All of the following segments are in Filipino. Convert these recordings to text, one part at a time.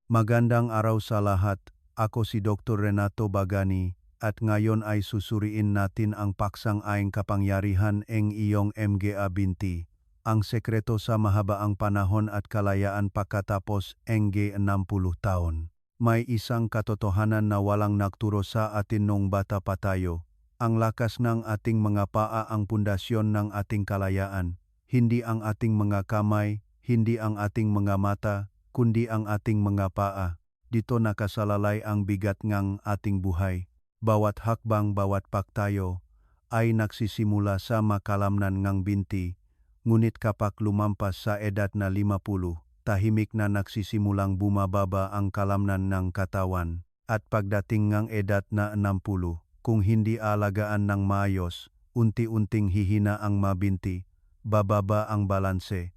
Magandang araw sa lahat, ako si Dr. Renato Bagani, at ngayon ay susuriin natin ang paksang aing kapangyarihan ng iyong MGA-20, ang sekreto sa mahabaang panahon at kalayaan pagkatapos ng 60 taon. May isang katotohanan na walang nagturo sa atin nung bata pa tayo. Ang lakas ng ating mga paa ang pundasyon ng ating kalayaan, hindi ang ating mga kamay, hindi ang ating mga mata, kundi ang ating mga paa. Dito nakasalalay ang bigat ng ating buhay. Bawat hakbang, bawat pagtayo ay nagsisimula sa makalamnan ng binti, ngunit kapag lumampas sa edad na 50, tahimik na nagsisimulang bumababa ang kalamnan ng katawan. At pagdating ng edad na 60, kung hindi alagaan ng maayos, unti-unting hihina ang mabinti, bababa ang balanse,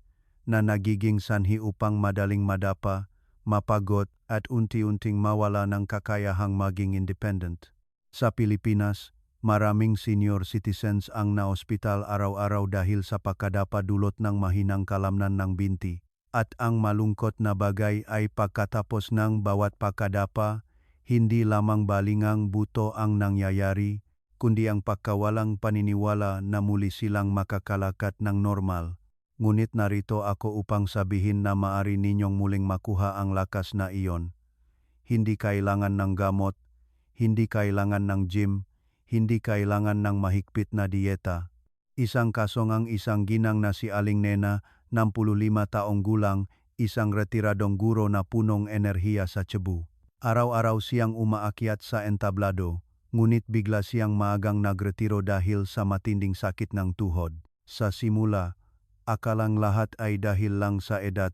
na nagiging sanhi upang madaling madapa, mapagod at unti-unting mawala ng kakayahang maging independent. Sa Pilipinas, maraming senior citizens ang naospital araw-araw dahil sa pagkadapa dulot ng mahinang kalamnan ng binti. At ang malungkot na bagay ay pagkatapos ng bawat pagkadapa, hindi lamang balingang buto ang nangyayari, kundi ang pagkawalang paniniwala na muli silang makakalakad ng normal. Ngunit narito ako upang sabihin na maaari ninyong muling makuha ang lakas na iyon. Hindi kailangan ng gamot, hindi kailangan ng gym, hindi kailangan ng mahigpit na dieta. Isang kasong ang isang ginang na si Aling Nena, 65 taong gulang, isang retiradong guro na punong enerhiya sa Cebu. Araw-araw siyang umaakyat sa entablado, ngunit bigla siyang maagang nagretiro dahil sa matinding sakit ng tuhod. Sa simula, akalang lahat ay dahil lang sa edad,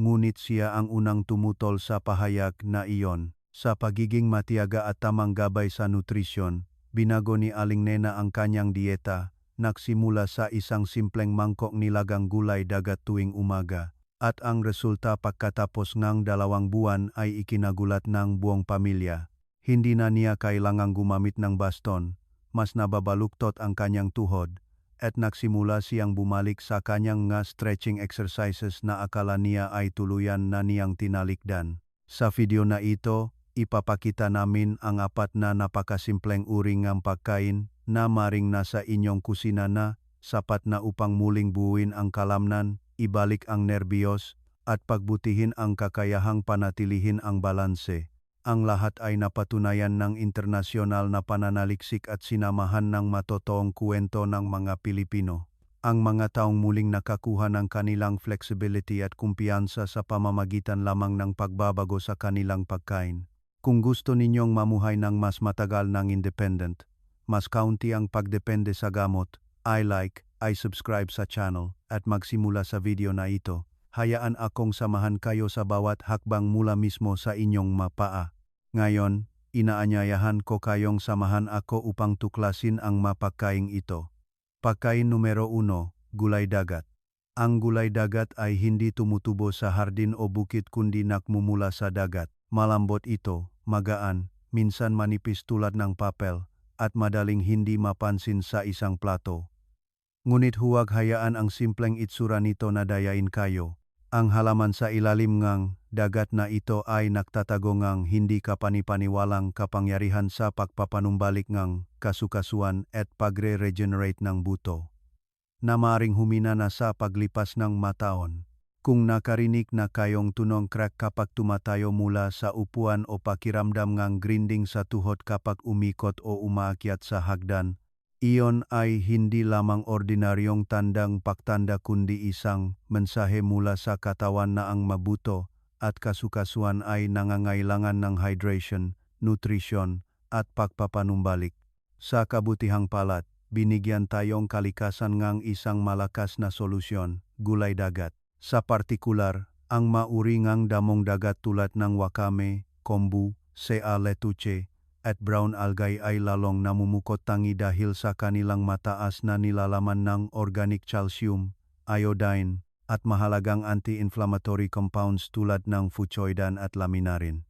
ngunit siya ang unang tumutol sa pahayag na iyon. Sa pagiging matiyaga at tamang gabay sa nutrisyon, binago ni Aling Nena ang kanyang dieta, nagsimula sa isang simpleng mangkok nilagang gulay dagat tuwing umaga. At ang resulta pagkatapos ng 2 buwan ay ikinagulat ng buong pamilya. Hindi na niya kailangang gumamit ng baston, mas nababaluktot ang kanyang tuhod, at nagsimula siyang bumalik sa kanyang nga stretching exercises na akala niya ay tuluyan na niyang tinalikdan. Sa video na ito, ipapakita namin ang 4 na napakasimpleng uri ng pagkain na maring nasa inyong kusina na sapat na upang muling buuin ang kalamnan, ibalik ang nerbiyos, at pagbutihin ang kakayahang panatilihin ang balanse. Ang lahat ay napatunayan ng internasyonal na pananaliksik at sinamahan ng matotoong kwento ng mga Pilipino. Ang mga taong muling nakakuha ng kanilang flexibility at kumpiyansa sa pamamagitan lamang ng pagbabago sa kanilang pagkain. Kung gusto ninyong mamuhay ng mas matagal ng independent, mas kaunti ang pagdepende sa gamot, I subscribe sa channel, at magsimula sa video na ito. Hayaan akong samahan kayo sa bawat hakbang mula mismo sa inyong mapaa. Ngayon, inaanyayahan ko kayong samahan ako upang tuklasin ang mapagkaing ito. Pagkain numero 1, gulay dagat. Ang gulay dagat ay hindi tumutubo sa hardin o bukid kundi nagmumula sa dagat. Malambot ito, magaan, minsan manipis tulad ng papel, at madaling hindi mapansin sa isang plato. Ngunit huwag hayaan ang simpleng itsura nito na dayain kayo. Ang halaman sa ilalim ng dagat na ito ay nagtatago ng hindi kapanipaniwalang kapangyarihan sa pagpapanumbalik ng kasukasuan at pagre-regenerate ng buto, na maaaring humina na sa paglipas ng mataon. Kung nakarinig na kayong tunong crack kapag tumatayo mula sa upuan o pakiramdam ng grinding sa tuhod kapag umikot o umaakyat sa hagdan, iyon ay hindi lamang ordinaryong tandang pagtanda kundi isang mensahe mula sa katawan na ang mabuto at kasukasuan ay nangangailangan ng hydration, nutrition, at pagpapanumbalik. Sa kabutihang palad, binigyan tayong kalikasan ng isang malakas na solusyon, gulay dagat. Sa partikular, ang mauri ng damong dagat tulad ng wakame, kombu, sea letuche, at brown algae ay lalong namumukot tangi dahil sa kanilang mataas na nilalaman ng organic calcium, iodine, at mahalagang anti-inflammatory compounds tulad ng fucoidan at laminarin.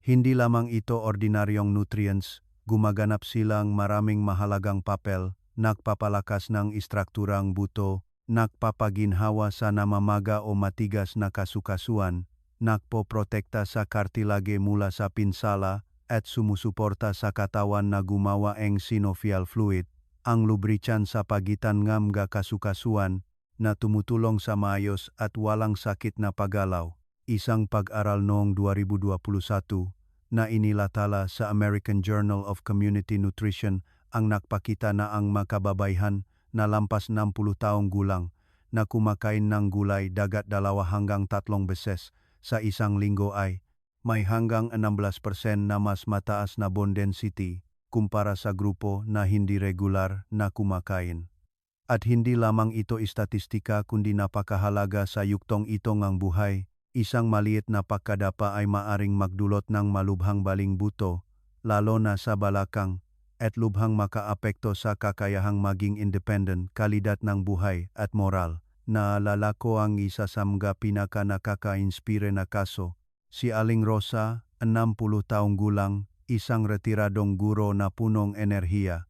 Hindi lamang ito ordinaryong nutrients, gumaganap silang maraming mahalagang papel, nagpapalakas ng istrukturang buto, nagpapaginhawa sa namamaga o matigas na kasukasuan, nagpoprotekta sa kartilage mula sa pinsala at sumusuporta sa katawan na gumawa ng synovial fluid, ang lubricant sa pagitan ng mga kasukasuan na tumutulong sa maayos at walang sakit na paggalaw. Isang pag-aral noong 2021 na inilathala sa American Journal of Community Nutrition ang nagpakita na ang mga kababaihan na lampas 60 taong gulang na kumakain ng gulay dagat 2 hanggang 3 beses sa isang linggo ay may hanggang 16% na mas mataas na bone density kumpara sa grupo na hindi regular na kumakain. At hindi lamang ito istatistika kundi napakahalaga sa yuktong ito ngang buhay. Isang maliit na pagkadapa ay maaring magdulot ng malubhang baling buto, lalo na sa balakang, at lubhang makaapekto sa kakayahang maging independent, kalidad ng buhay at moral. Naalala ko ang isa sa mga pinaka nakaka-inspire na kaso. Si Aling Rosa, 60 taong gulang, isang retiradong guro na punong enerhiya.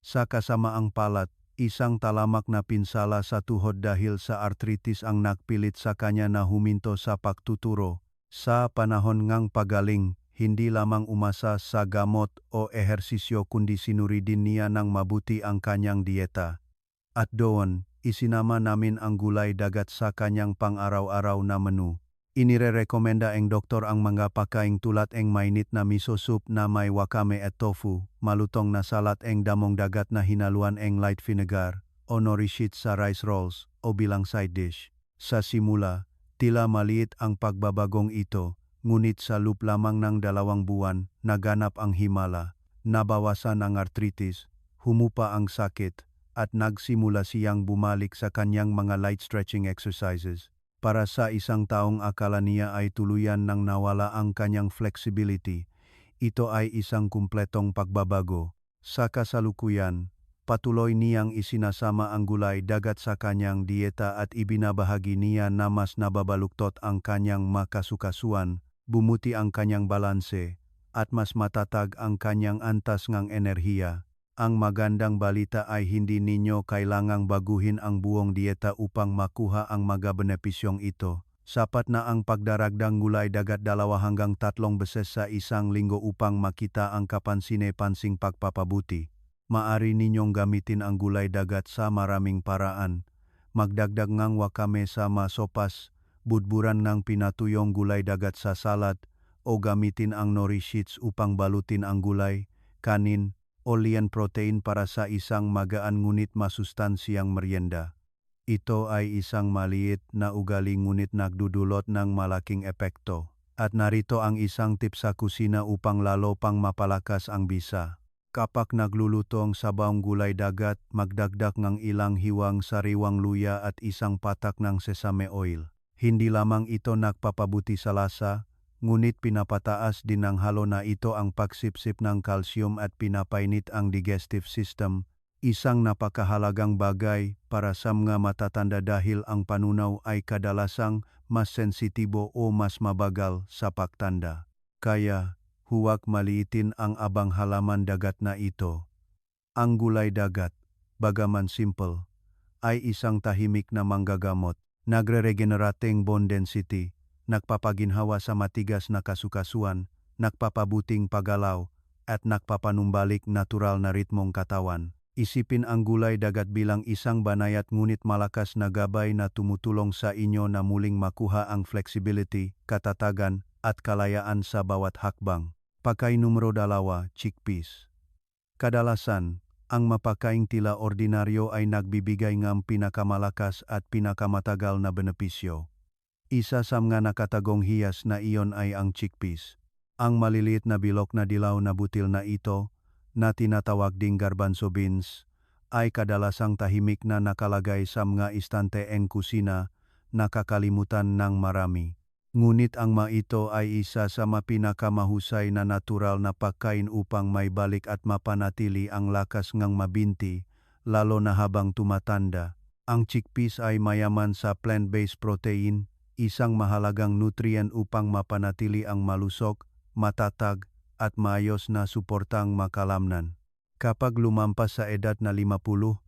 Sa kasamaang palad, isang talamak na pinsala sa tuhod dahil sa arthritis ang nagpilit sa kanya na huminto sa pagtuturo. Sa panahon ngang pagaling, hindi lamang umasa sa gamot o ehersisyo kundi sinuri din niya ng mabuti ang kanyang dieta. At doon, isinama namin ang gulay dagat sa kanyang pang-araw-araw na menu. Inirerekomenda ng doktor ang mga pagkain tulad ng mainit na miso soup na may wakame at tofu, malutong na salad ng damong dagat na hinaluan ng light vinegar, o nori sheets sa rice rolls, o bilang side dish. Sa simula, tila maliit ang pagbabagong ito, ngunit sa loob lamang ng 2 buwan, naganap ang himala, nabawasan ang arthritis, humupa ang sakit, at nagsimula siyang bumalik sa kanyang mga light stretching exercises. Para sa isang taong akala niya ay tuluyan nang nawala ang kanyang flexibility, ito ay isang kumpletong pagbabago. Sa kasalukuyan, patuloy niyang isinasama ang gulay dagat sa kanyang dieta at ibinabahagi niya na mas nababaluktot ang kanyang makasukasuan, bumuti ang kanyang balanse, at mas matatag ang kanyang antas ngang enerhiya. Ang magandang balita ay hindi ninyo kailangang baguhin ang buong dieta upang makuha ang mga benepisyong ito. Sapat na ang pagdaragdang gulay dagat 2 hanggang 3 beses sa isang linggo upang makita ang kapansin-pansing pagpapabuti. Maari ninyong gamitin ang gulay dagat sa maraming paraan. Magdagdag ngang wakame sa masopas, budburan ng pinatuyong gulay dagat sa salad, o gamitin ang nori sheets upang balutin ang gulay, kanin, o lean protein para sa isang magaan ngunit masustansyang merienda. Ito ay isang maliit na ugali ngunit nagdudulot ng malaking epekto. At narito ang isang tip sa kusina upang lalo pang mapalakas ang bisa. Kapag naglulutong sa bawang gulay dagat, magdagdag ng ilang hiwang sariwang luya at isang patak ng sesame oil. Hindi lamang ito nagpapabuti sa lasa, ngunit pinapataas din ng halo na ito ang pagsipsip ng calcium at pinapainit ang digestive system, isang napakahalagang bagay para sa mga matatanda dahil ang panunaw ay kadalasang mas sensitibo o mas mabagal sa pagtanda. Kaya, huwag maliitin ang abang halaman dagat na ito. Ang gulay dagat, bagaman simple, ay isang tahimik na manggagamot, nagre-regenerating bone density, nagpapaginhawa sa matigas na kasukasuan, nagpapabuting paggalaw, at nagpapanumbalik natural na ritmong katawan. Isipin ang gulay dagat bilang isang banayat ngunit malakas na gabay na tumutulong sa inyo na muling makuha ang flexibility, katatagan, at kalayaan sa bawat hakbang. Pagkain numero 2, chickpeas. Kadalasan, ang mapakaing tila ordinaryo ay nagbibigay ng pinakamalakas at pinakamatagal na benepisyo. Isa sa mga nakatagong hiyas na iyon ay ang chickpeas. Ang maliliit na bilog na dilaw na butil na ito, na tinatawag ding garbanzo beans, ay kadalasang tahimik na nakalagay sa mga istante ng kusina, nakakalimutan ng marami. Ngunit ang ito ay isa sa mapinakamahusay na natural na pagkain upang may balik at mapanatili ang lakas ngang mabinti, lalo na habang tumatanda. Ang chickpeas ay mayaman sa plant-based protein, isang mahalagang nutrient upang mapanatili ang malusog, matatag, at maayos na suportang makalamnan. Kapag lumampas sa edad na 50,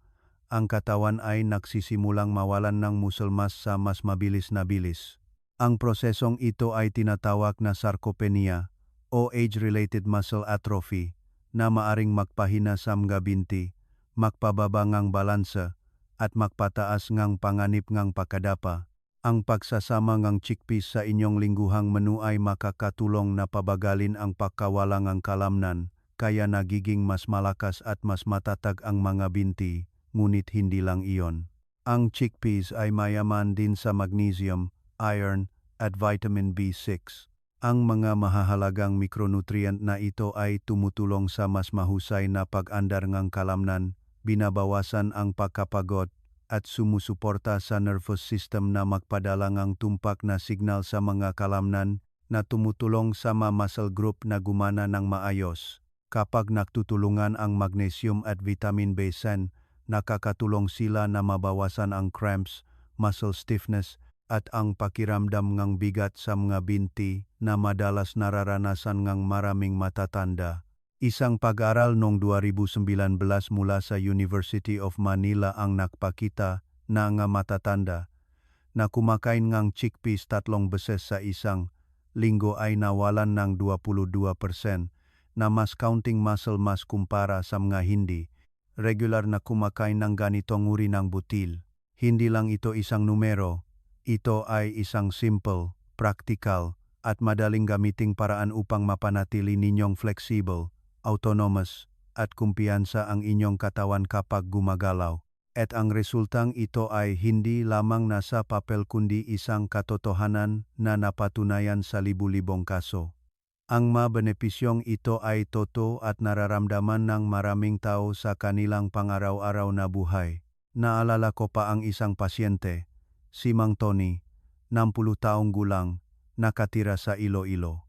ang katawan ay nagsisimulang mawalan ng muscle mass sa mas mabilis na bilis. Ang prosesong ito ay tinatawag na sarcopenia o age-related muscle atrophy na maaring magpahina sa mga binti, magpababa ngang balansa, at magpataas ngang panganib ngang pagkadapa. Ang pagsasama ngang chickpeas sa inyong lingguhang menu ay makakatulong na pabagalin ang pagkawala ngang kalamnan, kaya nagiging mas malakas at mas matatag ang mga binti, ngunit hindi lang iyon. Ang chickpeas ay mayaman din sa magnesium, iron, at vitamin B6. Ang mga mahahalagang mikronutrient na ito ay tumutulong sa mas mahusay na pag-andar ng kalamnan, binabawasan ang pagkapagod, at sumusuporta sa nervous system na magpadala ng tumpak na signal sa mga kalamnan na tumutulong sa muscle group na gumana ng maayos. Kapag nagtutulungan ang magnesium at vitamin B10, nakakatulong sila na mabawasan ang cramps, muscle stiffness, at ang pakiramdam ng bigat sa mga binti na madalas nararanasan ng maraming matatanda. Isang pag-aral noong 2019 mula sa University of Manila ang nagpakita na ang matatanda na kumakain ng chickpeas 3 beses sa isang linggo ay nawalan ng 22% na mas counting muscle mass kumpara sa mga hindi regular na kumakain ng ganitong uri ng butil. Hindi lang ito isang numero, ito ay isang simple, practical, at madaling gamiting paraan upang mapanatili ninyong flexible, autonomous, at kumpiyansa ang inyong katawan kapag gumagalaw. At ang resultang ito ay hindi lamang nasa papel kundi isang katotohanan na napatunayan sa libu-libong kaso. Ang mabenepisyong ito ay totoo at nararamdaman ng maraming tao sa kanilang pang-araw-araw na buhay. Naalala ko pa ang isang pasyente, si Mang Tony, 60 taong gulang, nakatira sa Iloilo.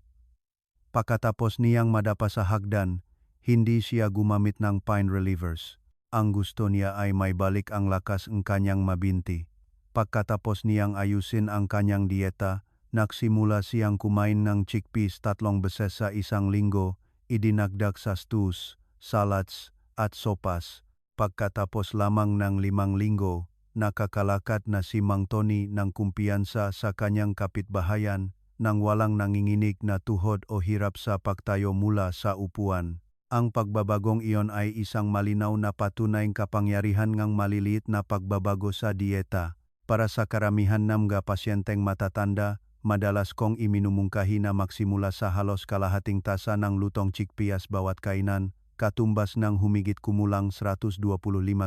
Pagkatapos niyang madapa sa hagdan, hindi siya gumamit ng pain relievers. Ang gusto niya ay may balik ang lakas ng kanyang mabinti. Pagkatapos niyang ayusin ang kanyang dieta, nagsimula siyang kumain ng chickpeas 3 beses sa isang linggo, idinagdag sa stews, salads, at sopas. Pagkatapos lamang ng 5 linggo, nakakalakad na si Mang Tony ng kumpiyansa sa kanyang kapitbahayan nang walang nanginginig na tuhod o hirap sa pagtayo mula sa upuan. Ang pagbabagong iyon ay isang malinaw na patunay kapangyarihan ng maliliit na pagbabago sa dieta. Para sa karamihan ng mga pasyenteng matatanda, madalas kong iminumungkahi na magsimula sa halos kalahating tasa ng lutong chickpeas bawat kainan, katumbas ng humigit kumulang 125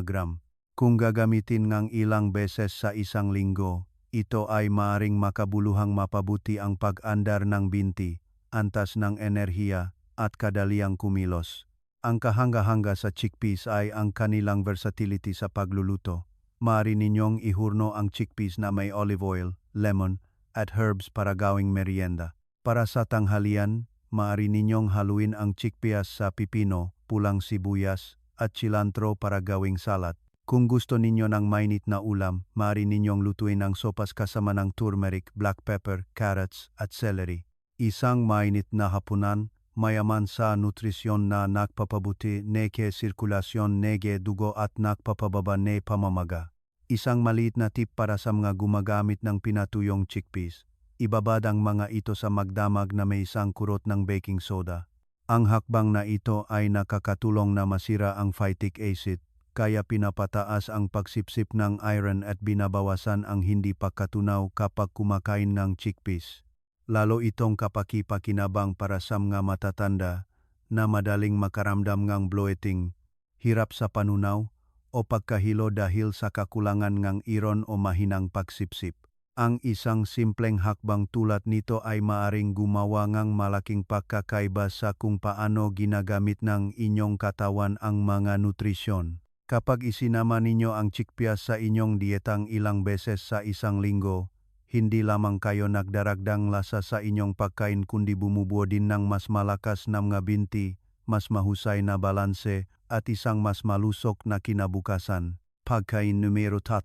gram. Kung gagamitin ng ilang beses sa isang linggo, ito ay maaring makabuluhang mapabuti ang pag-andar ng binti, antas ng enerhiya, at kadaliang kumilos. Ang kahanga-hanga sa chickpeas ay ang kanilang versatility sa pagluluto. Maaari ninyong ihurno ang chickpeas na may olive oil, lemon, at herbs para gawing merienda. Para sa tanghalian, maaari ninyong haluin ang chickpeas sa pipino, pulang sibuyas, at cilantro para gawing salad. Kung gusto ninyo ng mainit na ulam, maaari ninyong lutuin ang sopas kasama ng turmeric, black pepper, carrots, at celery. Isang mainit na hapunan, mayaman sa nutrisyon na nagpapabuti nege sirkulasyon nege dugo at nagpapababa ne pamamaga. Isang maliit na tip para sa mga gumagamit ng pinatuyong chickpeas. Ibabad ang mga ito sa magdamag na may isang kurot ng baking soda. Ang hakbang na ito ay nakakatulong na masira ang phytic acid, kaya pinapataas ang pagsipsip ng iron at binabawasan ang hindi pagkatunaw kapag kumakain ng chickpeas. Lalo itong kapaki-pakinabang para sa mga matatanda na madaling makaramdam ng bloating, hirap sa panunaw, o pagkahilo dahil sa kakulangan ng iron o mahinang pagsipsip. Ang isang simpleng hakbang tulad nito ay maaring gumawa ng malaking pagkakaiba sa kung paano ginagamit ng inyong katawan ang mga nutrisyon. Kapag isinama ninyo ang chickpeas sa inyong dietang ilang beses sa isang linggo, hindi lamang kayo nagdaragdang lasa sa inyong pagkain kundi bumubuo din ng mas malakas na mga binti, mas mahusay na balanse, at isang mas malusok na kinabukasan. Pagkain numero 3,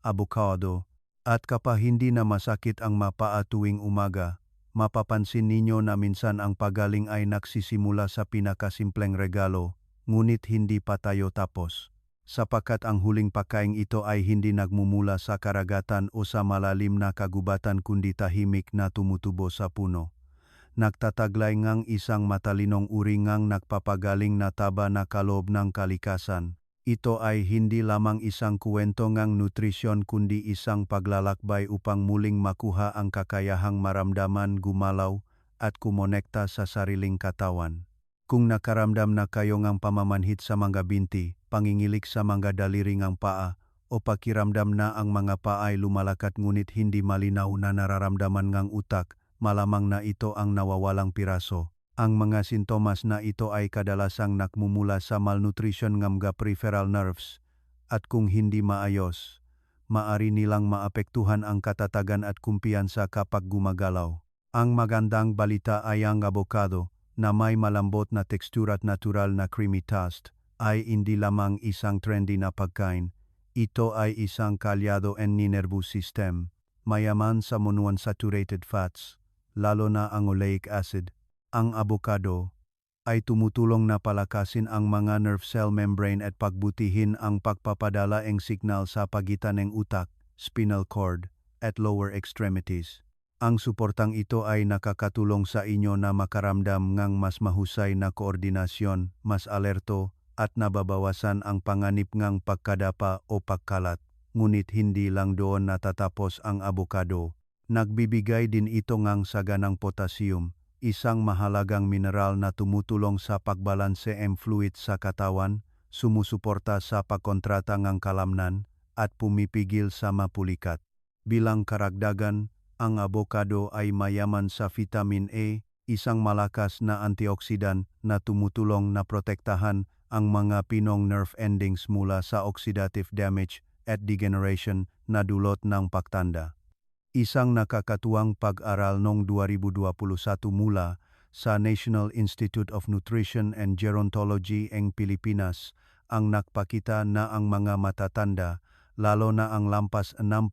avocado. At kapag hindi na masakit ang mapaa tuwing umaga, mapapansin ninyo na minsan ang pagaling ay nagsisimula sa pinakasimpleng regalo, ngunit hindi pa tayo tapos. sapagkat ang huling pagkain ito ay hindi nagmumula sa karagatan o sa malalim na kagubatan kundi tahimik na tumutubo sa puno. Nagtataglay ngang isang matalinong uri ngang nagpapagaling na taba na kaloob ng kalikasan. Ito ay hindi lamang isang kwento ngang nutrisyon kundi isang paglalakbay upang muling makuha ang kakayahang maramdaman, gumalaw, at kumonekta sa sariling katawan. Kung nakaramdam na kayo ngang pamamanhit sa mga binti, pangingilik sa mga daliri ngang paa, o pakiramdam na ang mga paa ay lumalakat ngunit hindi malinaw na nararamdaman ngang utak, malamang na ito ang nawawalang piraso. Ang mga sintomas na ito ay kadalasang nakmumula sa malnutrition ng mga peripheral nerves, at kung hindi maayos, maari nilang maapektuhan ang katatagan at kumpiyansa kapag gumagalaw. Ang magandang balita ay ang avocado, na may malambot na tekstura at natural na creamy taste, ay hindi lamang isang trendy na pagkain. Ito ay isang kalyado ni nervous system, mayaman sa monounsaturated fats, lalo na ang oleic acid. Ang avocado ay tumutulong na palakasin ang mga nerve cell membrane at pagbutihin ang pagpapadala ng signal sa pagitan ng utak, spinal cord, at lower extremities. Ang suportang ito ay nakakatulong sa inyo na makaramdam ng mas mahusay na koordinasyon, mas alerto, at nababawasan ang panganib ng pagkadapa o pagkalat. Ngunit hindi lang doon natatapos ang avocado. Nagbibigay din ito ng saganang potassium, isang mahalagang mineral na tumutulong sa pagbalanse ng fluid sa katawan, sumusuporta sa pagkontrata ng kalamnan, at pumipigil sa mapulikat. Bilang karagdagan, ang avocado ay mayaman sa vitamin A, isang malakas na antioxidant na tumutulong na protektahan ang mga pinong nerve endings mula sa oxidative damage at degeneration na dulot ng pagtanda. Isang nakakatuwang pag-aral noong 2021 mula sa National Institute of Nutrition and Gerontology ng Pilipinas ang nagpakita na ang mga matatanda, lalo na ang lampas 65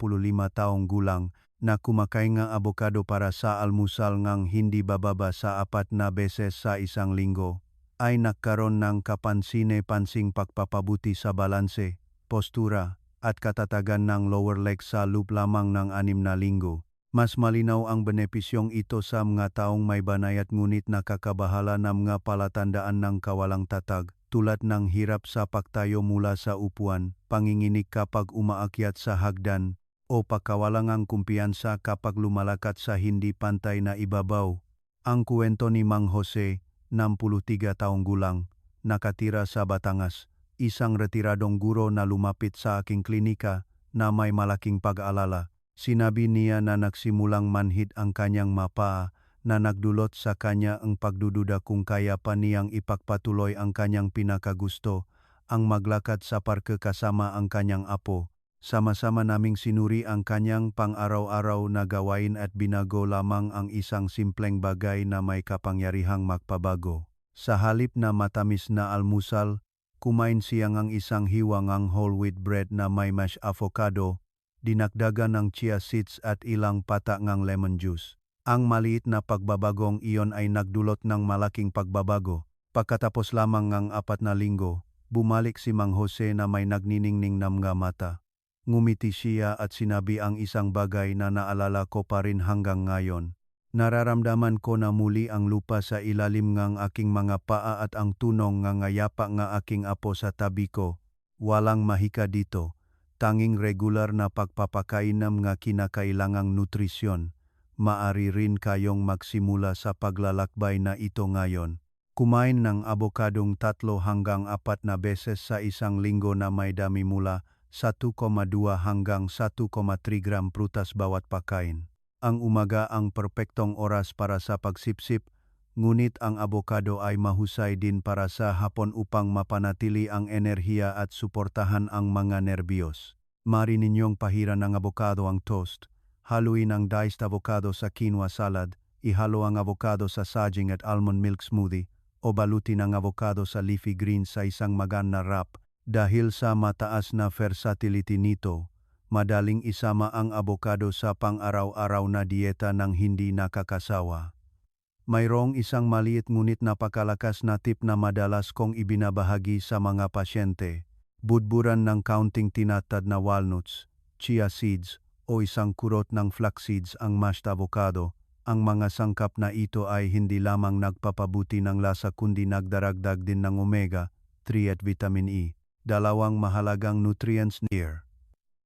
taong gulang, na kumakain ng avocado para sa almusal ngang hindi bababa sa 4 na beses sa isang linggo, ay nagkaroon ng kapansin-pansing pagpapabuti sa balanse, postura, at katatagan ng lower leg sa loob lamang ng 6 na linggo. Mas malinaw ang benepisyong ito sa mga taong may banayat ngunit nakakabahala ng mga palatandaan ng kawalang tatag, tulad ng hirap sa pagtayo mula sa upuan, panginginig kapag umaakyat sa hagdan, o pagkawalangang kumpiyansa kapag lumalakad sa hindi pantay na ibabaw. Ang kwento ni Mang Jose, 63 taong gulang, nakatira sa Batangas, isang retiradong guro na lumapit sa aking klinika na may malaking pag-aalala. Sinabi niya na nagsimulang manhid ang kanyang mapa na nagdulot sa kanya ang pagdududa kung kaya pa niyang ipagpatuloy ang kanyang pinakagusto, ang maglakad sa parke kasama ang kanyang apo. Sama-sama naming sinuri ang kanyang pang-araw-araw na gawain at binago lamang ang isang simpleng bagay na may kapangyarihang magpabago. Sa halip na matamis na almusal, kumain siya ng isang hiwangang whole wheat bread na may mashed avocado, dinagdagan ng chia seeds at ilang pata ng lemon juice. Ang maliit na pagbabagong iyon ay nagdulot ng malaking pagbabago. Pagkatapos lamang ng 4 na linggo, bumalik si Mang Jose na may nagniningning na mga mata. Ngumiti siya at sinabi ang isang bagay na naalala ko pa rin hanggang ngayon. Nararamdaman ko na muli ang lupa sa ilalim ng aking mga paa at ang tunong ng ngayapa ng aking apo sa tabi ko. Walang mahika dito, tanging regular na pagpapakain ng mga kinakailangang nutrisyon. Maari rin kayong magsimula sa paglalakbay na ito ngayon. Kumain ng avocadong 3 hanggang 4 na beses sa isang linggo na may dami mula 1,2 hanggang 1,3 gram prutas bawat pagkain. Ang umaga ang perpektong oras para sa pagsipsip, ngunit ang avocado ay mahusay din para sa hapon upang mapanatili ang enerhiya at suportahan ang mga nerbiyos. Maaari ninyong pahiran ng avocado ang toast, haluin ang diced avocado sa quinoa salad, ihalo ang avocado sa saging at almond milk smoothie, o balutin ang avocado sa leafy greens sa isang magaan na wrap. Dahil sa mataas na versatility nito, madaling isama ang avocado sa pang-araw-araw na dieta ng hindi nakakasawa. Mayroong isang maliit ngunit napakalakas na tip na madalas kong ibinabahagi sa mga pasyente. budburan ng kaunting tinatad na walnuts, chia seeds, o isang kurot ng flax seeds ang mashed avocado. Ang mga sangkap na ito ay hindi lamang nagpapabuti ng lasa kundi nagdaragdag din ng omega-3 at vitamin E, dalawang mahalagang nutrients near.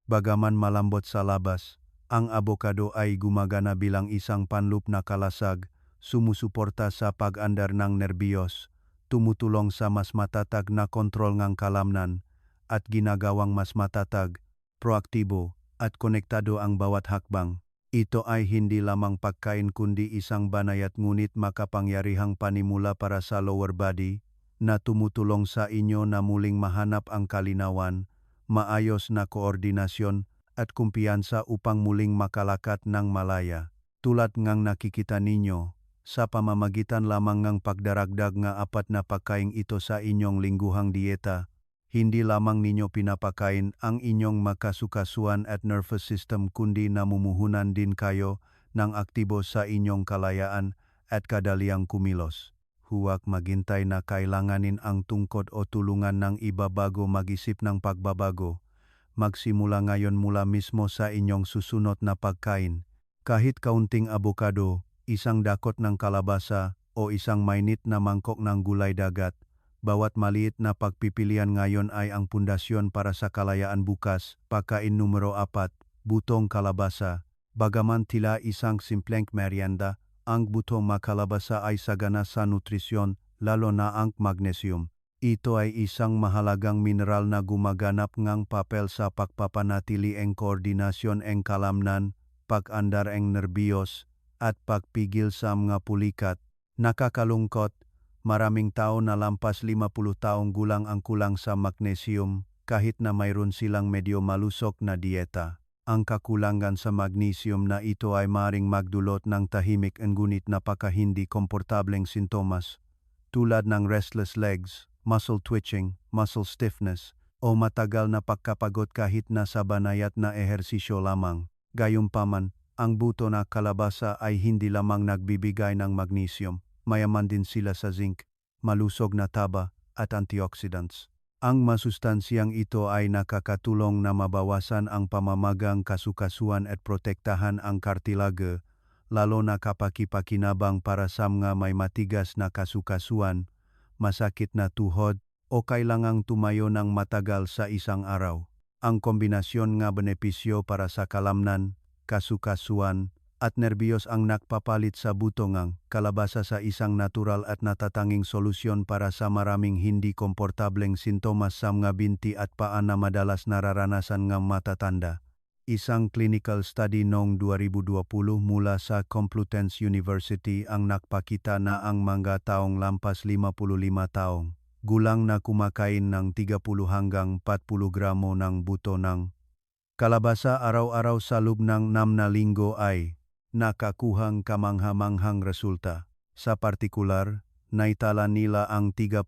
Bagaman malambot sa labas, ang avocado ay gumagana bilang isang panlup na kalasag, sumusuporta sa pag-andar ng nerbiyos, tumutulong sa mas matatag na kontrol ng kalamnan, at ginagawang mas matatag, proaktibo, at konektado ang bawat hakbang. Ito ay hindi lamang pagkain kundi isang banayat ngunit makapangyarihang panimula para sa lower body na tumutulong sa inyo na muling mahanap ang kalinawan, maayos na koordinasyon at kumpiyansa upang muling makalakat ng malaya. Tulad ngang nakikita ninyo, sa pamamagitan lamang ng pagdaragdag nga 4 na pagkain ito sa inyong lingguhang dieta, hindi lamang ninyo pinapakain ang inyong makasukasuan at nervous system kundi namumuhunan din kayo ng aktibo sa inyong kalayaan at kadaliang kumilos. Huwag maghintay na kailanganin ang tungkod o tulungan ng iba bago mag-isip ng pagbabago. Magsimula ngayon mula mismo sa inyong susunod na pagkain. Kahit kaunting avocado, isang dakot ng kalabasa o isang mainit na mangkok ng gulay dagat, bawat maliit na pagpipilian ngayon ay ang pundasyon para sa kalayaan bukas. Pagkain numero 4, butong kalabasa. Bagaman tila isang simpleng merienda, ang butong makalabasa ay sagana sa nutrisyon, lalo na ang magnesium. Ito ay isang mahalagang mineral na gumaganap ngang papel sa pagpapanatili ang koordinasyon ng kalamnan, pag-andar ng nerbiyos, at pagpigil sa mga pulikat. Nakakalungkot, maraming tao na lampas 50 taong gulang ang kulang sa magnesium kahit na mayroon silang medyo malusog na dieta. Ang kakulangan sa magnesium na ito ay maring magdulot ng tahimik ngunit napaka-hindi komportableng sintomas tulad ng restless legs, muscle twitching, muscle stiffness, o matagal na pagkapagod kahit na sa banayat na ehersisyo lamang. Gayunpaman, ang buto na kalabasa ay hindi lamang nagbibigay ng magnesium, mayaman din sila sa zinc, malusog na taba, at antioxidants. Ang masustansyang ito ay nakakatulong na mabawasan ang pamamagang kasukasuan at protektahan ang kartilage, lalo na kapag ipakinabang para sa mga may matigas na kasukasuan, masakit na tuhod, o kailangang tumayo ng matagal sa isang araw. Ang kombinasyon nga benepisyo para sa kalamnan, kasukasuan, at nerbiyos ang nakpapalit sa butongang kalabasa sa isang natural at natatanging solusyon para sa maraming hindi komportableng sintomas sa mga binti at paa na madalas nararanasan ng matatanda. Isang clinical study noong 2020 mula sa Complutense University ang nakpakita na ang mga taong lampas 55 taong gulang na kumakain ng 30 hanggang 40 gramo ng buto ng kalabasa araw-araw sa loob ng 6 na linggo ay nakakuhang kamangha-manghang resulta. Sa partikular, naitala nila ang 31%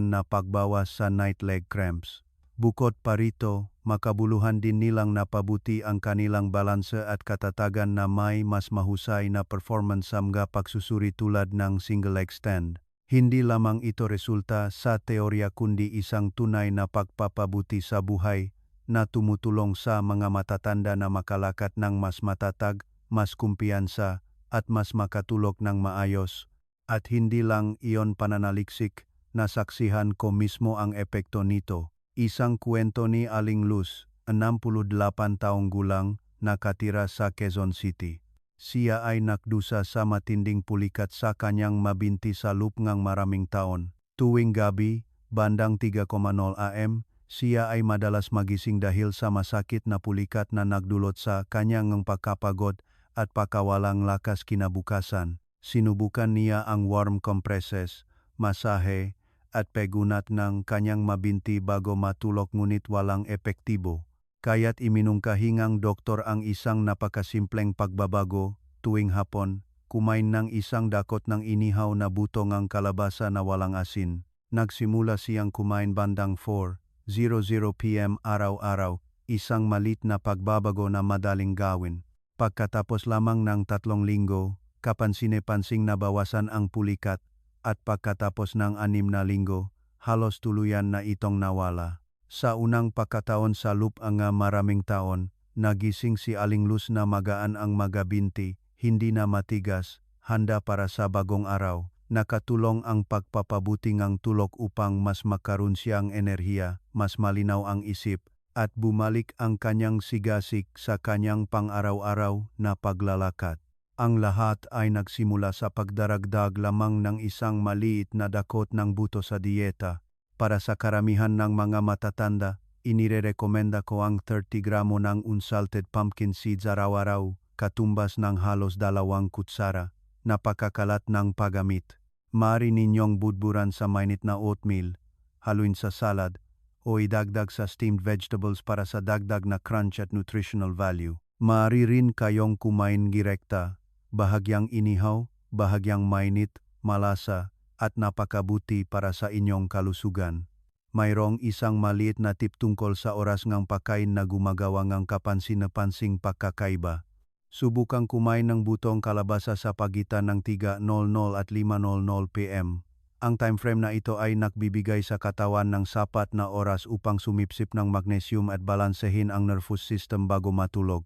na pagbawas sa night leg cramps. Bukod pa rito, makabuluhan din nilang napabuti ang kanilang balanse at katatagan na may mas mahusay na performance sa mga pagsusuri tulad ng single leg stand. Hindi lamang ito resulta sa teorya kundi isang tunay na pagpapabuti sa buhay na tumutulong sa mga matatanda na makalakad ng mas matatag, mas kumpiyansa, at mas makatulog ng maayos. At hindi lang iyon pananaliksik, nasaksihan ko mismo ang epekto nito. Isang kwento ni Aling Luz, 68 taong gulang, nakatira sa Quezon City. Siya ay nakdusa sa matinding pulikat sa kanyang mabinti sa loob ng maraming taon. Tuwing gabi, bandang 3:00 AM, siya ay madalas magising dahil sa masakit na pulikat na nagdulot sa kanyang pagkapagod at pakawalang lakas kinabukasan. Sinubukan niya ang warm compresses, masahe, at pegunat ng kanyang mabinti bago matulog ngunit walang epektibo. Kaya't iminungkahingang doktor ang isang napakasimpleng pagbabago. Tuwing hapon, kumain ng isang dakot ng inihaw na butong ng kalabasa na walang asin. Nagsimula siyang kumain bandang 4:00 PM araw-araw, isang malit na pagbabago na madaling gawin. Pagkatapos lamang ng 3 linggo, kapansin-pansing nabawasan ang pulikat at pagkatapos ng 6 na linggo, halos tuluyan na itong nawala. Sa unang pagkataon sa loop ang maraming taon, nagising si Aling Luz na magaan ang magabinti, hindi na matigas, handa para sa bagong araw. Nakatulong ang pagpapabuti ng tulog upang mas makaroon siyang enerhiya, mas malinaw ang isip, at bumalik ang kanyang sigasig sa kanyang pang-araw-araw na paglalakad. Ang lahat ay nagsimula sa pagdaragdag lamang ng isang maliit na dakot ng buto sa dieta. Para sa karamihan ng mga matatanda, inirekomenda ko ang 30 gramo ng unsalted pumpkin seeds araw-araw, katumbas ng halos 2 kutsara. Napakakalat ng paggamit. Maaari ninyong budburan sa mainit na oatmeal, haluin sa salad, o idagdag sa steamed vegetables para sa dagdag na crunch at nutritional value. Maaari rin kayong kumain direkta, bahagyang inihaw, bahagyang mainit, malasa, at napakabuti para sa inyong kalusugan. Mayroong isang maliit na tip tungkol sa oras ng pagkain na gumagawa ng kapansin-napansing pagkakaiba. Subukang kumain ng butong kalabasa sa pagitan ng 3:00 at 5:00 p.m. Ang time frame na ito ay nagbibigay sa katawan ng sapat na oras upang sumipsip ng magnesium at balansehin ang nervous system bago matulog.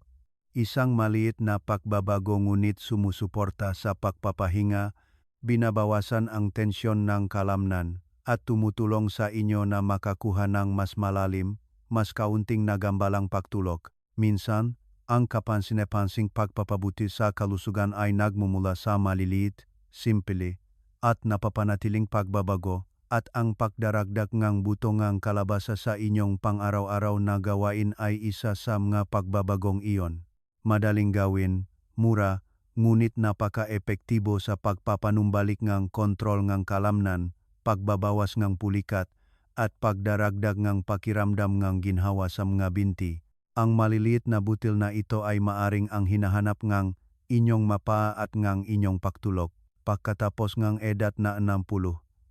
Isang maliit na pagbabago ngunit sumusuporta sa pagpapahinga, binabawasan ang tensyon ng kalamnan, at tumutulong sa inyo na makakuha ng mas malalim, mas kaunting nagambalang pagtulog. Minsan, ang kapansin-napansing pagpapabuti sa kalusugan ay nagmumula sa maliliit, simple, at napapanatiling pagbabago, at ang pagdaragdag ng butong ng kalabasa sa inyong pang-araw-araw na gawain ay isa sa mga pagbabagong iyon. Madaling gawin, mura, ngunit napaka-epektibo sa pagpapanumbalik ng kontrol ng kalamnan, pagbabawas ng pulikat, at pagdaragdag ng pakiramdam ng ginhawa sa mga binti. Ang maliliit na butil na ito ay maaring ang hinahanap ng inyong mapa at ng inyong pagtulog. Pagkatapos ng edad na 60,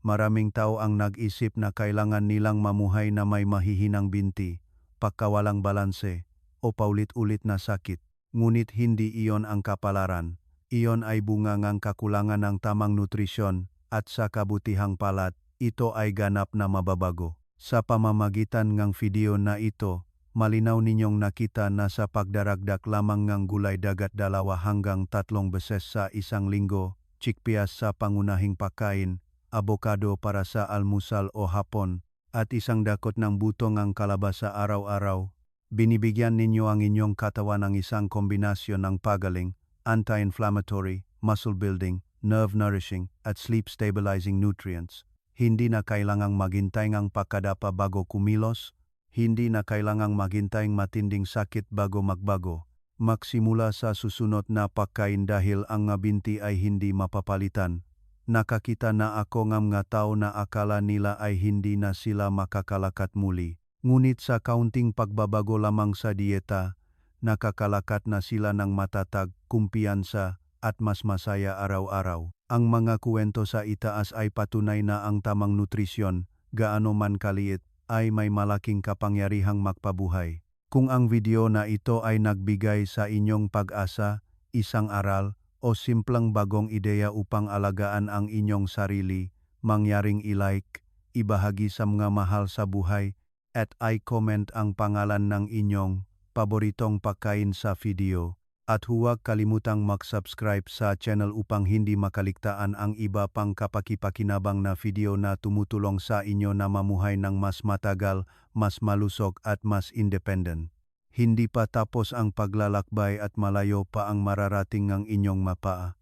maraming tao ang nag-isip na kailangan nilang mamuhay na may mahihinang binti, pagkawalang balanse, o paulit-ulit na sakit. Ngunit hindi iyon ang kapalaran. Iyon ay bunga ng kakulangan ng tamang nutrisyon, at sa kabutihang palad, ito ay ganap na mababago. Sa pamamagitan ng video na ito, malinaw ninyong nakita na sa pagdaragdag lamang ng gulay dagat 2 hanggang 3 beses sa isang linggo, chickpeas sa pangunahing pagkain, abokado para sa almusal o hapon, at isang dakot ng butong ng kalabasa araw-araw, binibigyan ninyo ang inyong katawan ng isang kombinasyon ng pagaling, anti-inflammatory, muscle building, nerve nourishing, at sleep stabilizing nutrients. Hindi na kailangang maghintay ng pagkadapa bago kumilos, hindi na kailangang maghintay ng matinding sakit bago magbago. Magsimula sa susunod na pagkain dahil ang binti ay hindi mapapalitan. Nakakita na ako ng mga tao na akala nila ay hindi na sila makakalakat muli. Ngunit sa kaunting pagbabago lamang sa dieta, nakakalakat na sila ng matatag, kumpiyansa, at mas masaya araw-araw. Ang mga kwento sa itaas ay patunay na ang tamang nutrisyon, gaano man kaliit, ay may malaking kapangyarihang magpabuhay. Kung ang video na ito ay nagbigay sa inyong pag-asa, isang aral, o simpleng bagong ideya upang alagaan ang inyong sarili, mangyaring i-like, ibahagi sa mga mahal sa buhay, at i-comment ang pangalan ng inyong paboritong pagkain sa video. At huwag kalimutang mag-subscribe sa channel upang hindi makaligtaan ang iba pang kapakipakinabang na video na tumutulong sa inyo na mamuhay ng mas matagal, mas malusog at mas independent. Hindi pa tapos ang paglalakbay at malayo pa ang mararating ng inyong mapaa.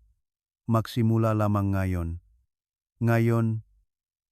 Magsimula lamang ngayon. Ngayon,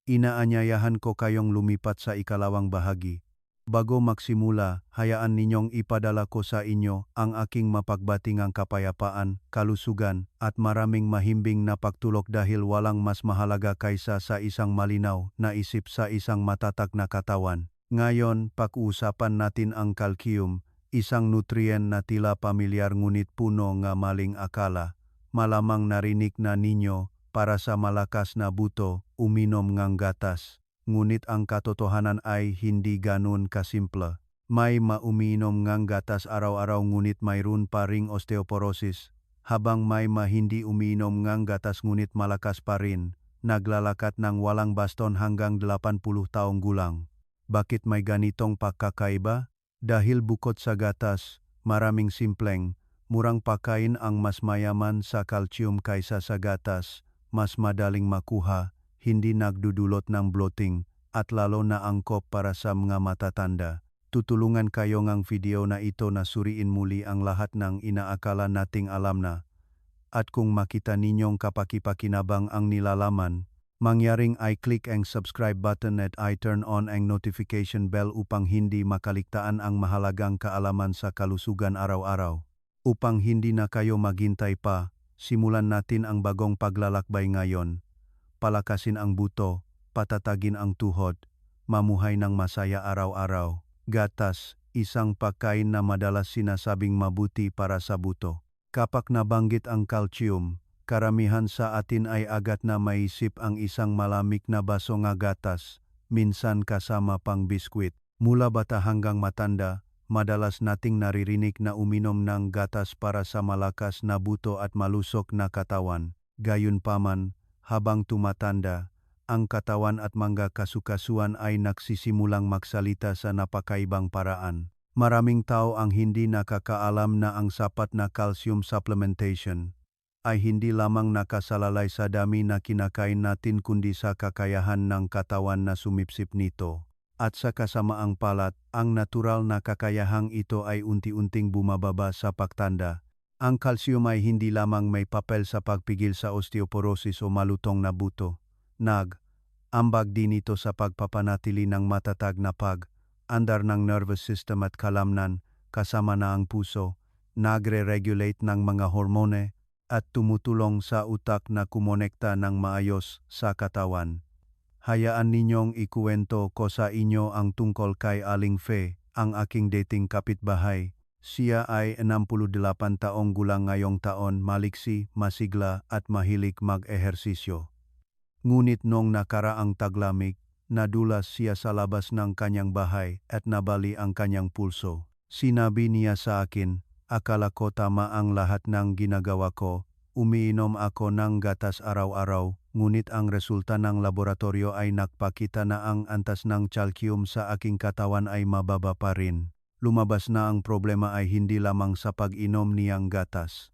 inaanyayahan ko kayong lumipat sa ikalawang bahagi. Bago magsimula, hayaan ninyong ipadala ko sa inyo ang aking mapagbatingang kapayapaan, kalusugan, at maraming mahimbing na pagtulog dahil walang mas mahalaga kaysa sa isang malinaw na isip sa isang matatag na katawan. Ngayon, pag-uusapan natin ang calcium, isang nutrient na tila pamilyar ngunit puno ng maling akala. Malamang narinig na ninyo, para sa malakas na buto, uminom ng gatas. Ngunit ang katotohanan ay hindi ganun kasimple. May mauminom ng gatas araw-araw ngunit mayroon pa ring osteoporosis, habang may hindi uminom ng gatas ngunit malakas pa rin, naglalakad ng walang baston hanggang 80 taong gulang. Bakit may ganitong pagkakaiba? Dahil bukod sa gatas, maraming simpleng, murang pagkain ang mas mayaman sa calcium kaysa sa gatas, mas madaling makuha, hindi nagdudulot ng bloating, at lalo na angkop para sa mga matatanda. Tutulungan kayo ng video na ito na suriin muli ang lahat ng inaakala nating alam na. At kung makita ninyong kapaki-pakinabang ang nilalaman, mangyaring i-click ang subscribe button at i-turn on ang notification bell upang hindi makaligtaan ang mahalagang kaalaman sa kalusugan araw-araw. Upang hindi na kayo maghintay pa, simulan natin ang bagong paglalakbay ngayon. Palakasin ang buto, patatagin ang tuhod, mamuhay ng masaya araw-araw. Gatas, isang pagkain na madalas sinasabing mabuti para sa buto. Kapag nabanggit ang calcium, karamihan sa atin ay agad na maisip ang isang malamig na baso ng gatas, minsan kasama pang biskwit. Mula bata hanggang matanda, madalas nating naririnig na uminom ng gatas para sa malakas na buto at malusog na katawan. Gayunpaman, habang tumatanda, ang katawan at mga kasukasuan ay nagsisimulang magsalita sa napakaibang paraan. Maraming tao ang hindi nakakaalam na ang sapat na calcium supplementation ay hindi lamang nakasalalay sa dami na kinakain natin kundi sa kakayahan ng katawan na sumipsip nito. At sa kasamaang palad, ang natural na kakayahang ito ay unti-unting bumababa sa pagtanda. Ang calcium ay hindi lamang may papel sa pagpigil sa osteoporosis o malutong na buto. Ambag din ito sa pagpapanatili ng matatag na andar ng nervous system at kalamnan, kasama na ang puso, nagre-regulate ng mga hormone, at tumutulong sa utak na kumonekta ng maayos sa katawan. Hayaan ninyong ikuwento ko sa inyo ang tungkol kay Aling Fe, ang aking dating kapitbahay. Siya ay 68 taong gulang ngayong taon, maliksi, masigla at mahilig mag-ehersisyo. Ngunit noong nakaraang taglamig, nadulas siya sa labas ng kanyang bahay at nabali ang kanyang pulso. Sinabi niya sa akin, akala ko tama ang lahat ng ginagawa ko, umiinom ako ng gatas araw-araw, ngunit ang resulta ng laboratorio ay nagpakita na ang antas ng calcium sa aking katawan ay mababa pa rin. Lumabas na ang problema ay hindi lamang sa pag-inom niyang gatas.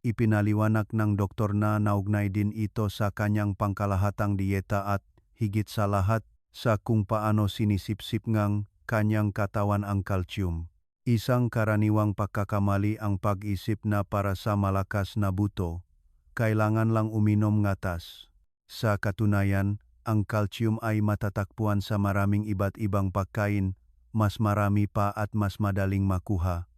Ipinaliwanag ng doktor na naugnay din ito sa kanyang pangkalahatang dieta at higit sa lahat, sa kung paano sinisipsip ngang kanyang katawan ang calcium. Isang karaniwang pagkakamali ang pag-isip na para sa malakas na buto, kailangan lang uminom gatas. Sa katunayan, ang calcium ay matatagpuan sa maraming iba't ibang pagkain, mas marami pa at mas madaling makuha.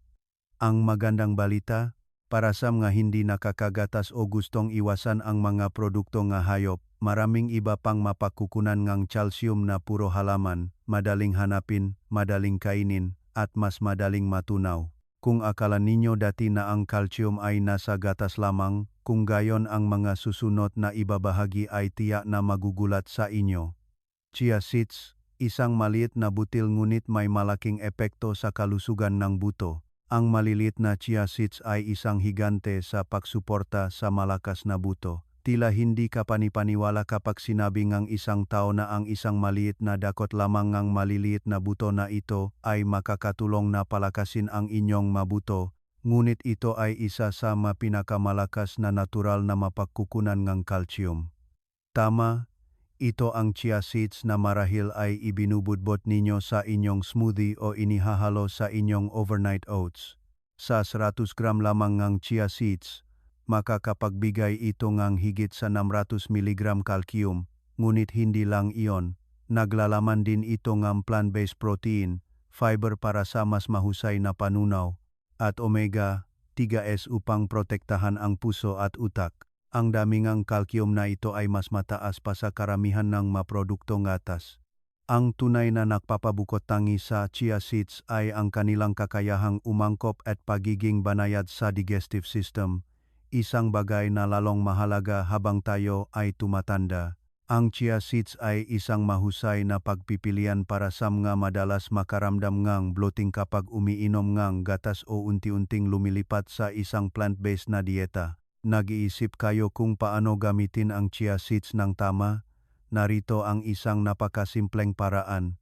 Ang magandang balita, para sa mga hindi nakakagatas o gustong iwasan ang mga produkto nga hayop, maraming iba pang mapagkukunan ngang calcium na puro halaman, madaling hanapin, madaling kainin, at mas madaling matunaw. Kung akala ninyo dati na ang calcium ay nasa gatas lamang, kung gayon ang mga susunod na ibabahagi ay tiyak na magugulat sa inyo. Chia seeds, isang maliit na butil ngunit may malaking epekto sa kalusugan ng buto. Ang maliliit na chia seeds ay isang higante sa pagsuporta sa malakas na buto. Tila hindi ka panipaniwala kapag sinabi ngang isang tao na ang isang maliit na dakot lamang ngang maliliit na buto na ito ay makakatulong na palakasin ang inyong mabuto, ngunit ito ay isa sa pinakamalalakas na natural na mapagkukunan ngang calcium. Tama, ito ang chia seeds na marahil ay ibinubudbot ninyo sa inyong smoothie o inihahalo sa inyong overnight oats. Sa 100 gram lamang ng chia seeds, makakapagbigay ito ngang higit sa 600 mg calcium, ngunit hindi lang iyon, naglalaman din ito ng plant-based protein, fiber para sa mas mahusay na panunaw, at omega-3s upang protektahan ang puso at utak. Ang dami ngang calcium na ito ay mas mataas pa sa karamihan ng maproduktong gatas. Ang tunay na nagpapabukod tangi sa chia seeds ay ang kanilang kakayahang umangkop at pagiging banayad sa digestive system, isang bagay na lalong mahalaga habang tayo ay tumatanda. Ang chia seeds ay isang mahusay na pagpipilian para sa mga madalas makaramdam ngang bloating kapag umiinom ngang gatas o unti-unting lumilipat sa isang plant-based na dieta. Nag-iisip kayo kung paano gamitin ang chia seeds ng tama? Narito ang isang napakasimpleng paraan.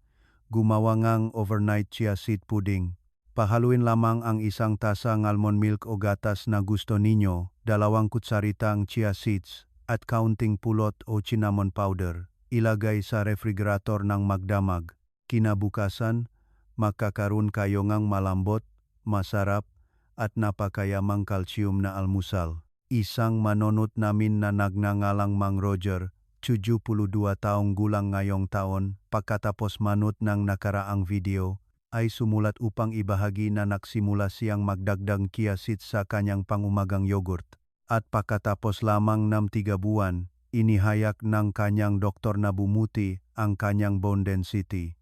Gumawa ngang overnight chia seed pudding. Pahaluin lamang ang isang tasa ng almond milk o gatas na gusto ninyo, 2 kutsaritang chia seeds, at kaunting pulot o cinnamon powder. Ilagay sa refrigerator ng magdamag. Kinabukasan, makakaroon kayo ngang malambot, masarap, at napakayamang kalsiyum na almusal. Isang manonot namin na nagngangalang Mang Roger, 72 taong gulang ngayong taon, pagkatapos manood ng nakaraang video, ay sumulat upang ibahagi na nagsimula siyang magdagdag chia seeds sa kanyang pangumagang yogurt. At pagkatapos lamang ng 3 buwan, inihayag ng kanyang doktor na bumuti ang kanyang bone density.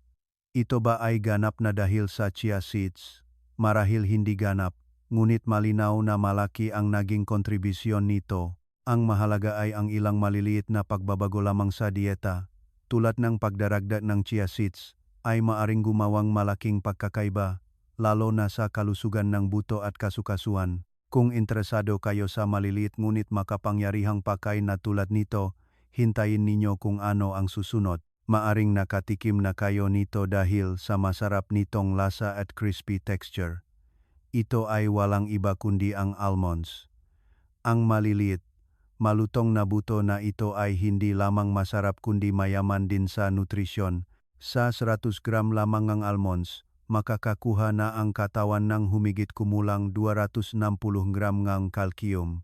Ito ba ay ganap na dahil sa chia seeds? Marahil hindi ganap, ngunit malinaw na malaki ang naging kontribusyon nito. Ang mahalaga ay ang ilang maliliit na pagbabago lamang sa dieta, tulad ng pagdaragdag ng chia seeds, ay maaring gumawang malaking pagkakaiba, lalo na sa kalusugan ng buto at kasukasuan. Kung interesado kayo sa maliliit ngunit makapangyarihang pagkain na tulad nito, hintayin ninyo kung ano ang susunod. Maaring nakatikim na kayo nito dahil sa masarap nitong lasa at crispy texture. Ito ay walang iba kundi ang almonds. Ang maliliit, malutong na buto na ito ay hindi lamang masarap kundi mayaman din sa nutrisyon. Sa 100 gram lamang ng almonds, makakakuha na ang katawan ng humigit kumulang 260 gram ng calcium,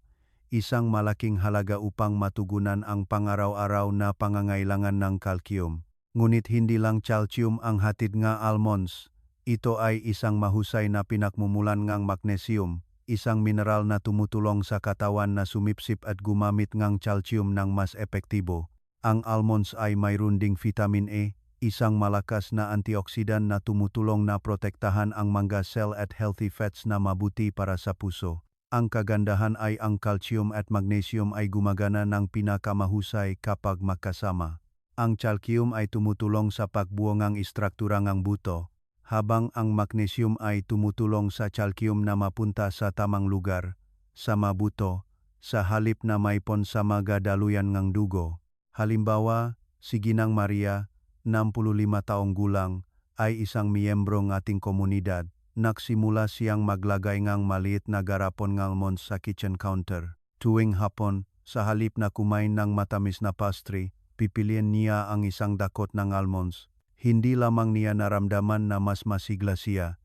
isang malaking halaga upang matugunan ang pangaraw-araw na pangangailangan ng calcium. Ngunit hindi lang calcium ang hatid nga almonds, ito ay isang mahusay na pinakmumulan ng magnesium, isang mineral na tumutulong sa katawan na sumipsip at gumamit ng calcium ng mas epektibo. Ang almonds ay mayroon ding vitamin E, isang malakas na antioksidan na tumutulong na protektahan ang mga cell at healthy fats na mabuti para sa puso. Ang kagandahan ay ang calcium at magnesium ay gumagana ng pinakamahusay kapag magkasama. Ang calcium ay tumutulong sa pagbuo ng istruktura ng buto, habang ang magnesium ay tumutulong sa calcium na mapunta sa tamang lugar, sa mabuto, sa halip na maipon sa mga daluyan ng dugo. Halimbawa, si Ginang Maria, 65 taong gulang, ay isang miyembro ng ating komunidad. Nagsimula siyang maglagay ng maliit na garapon ng almonds sa kitchen counter. Tuwing hapon, sa halip na kumain ng matamis na pastry, pipiliin niya ang isang dakot ng almonds. Hindi lamang niya naramdaman na mas masigla siya,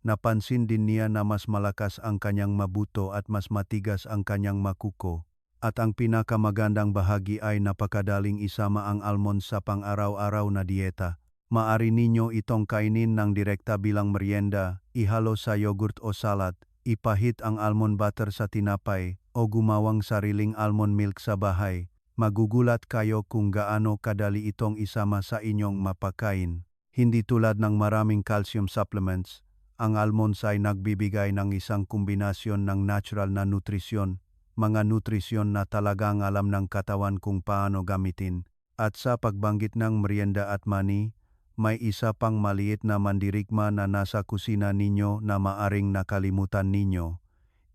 napansin din niya na mas malakas ang kanyang mabuto at mas matigas ang kanyang makuko. At ang pinakamagandang bahagi ay napakadaling isama ang almonds sa pang-araw-araw na dieta. Maari ninyo itong kainin ng direkta bilang merienda, ihalo sa yogurt o salad, ipahit ang almond butter sa tinapay, o gumawang sariling almond milk sa bahay. Magugulat kayo kung gaano kadali itong isama sa inyong mapakain. Hindi tulad ng maraming calcium supplements, ang almonds ay nagbibigay ng isang kombinasyon ng natural na nutrisyon, mga nutrisyon na talagang alam ng katawan kung paano gamitin. At sa pagbanggit ng merienda at mani, may isa pang maliit na mandirigma na nasa kusina ninyo na maaring nakalimutan ninyo.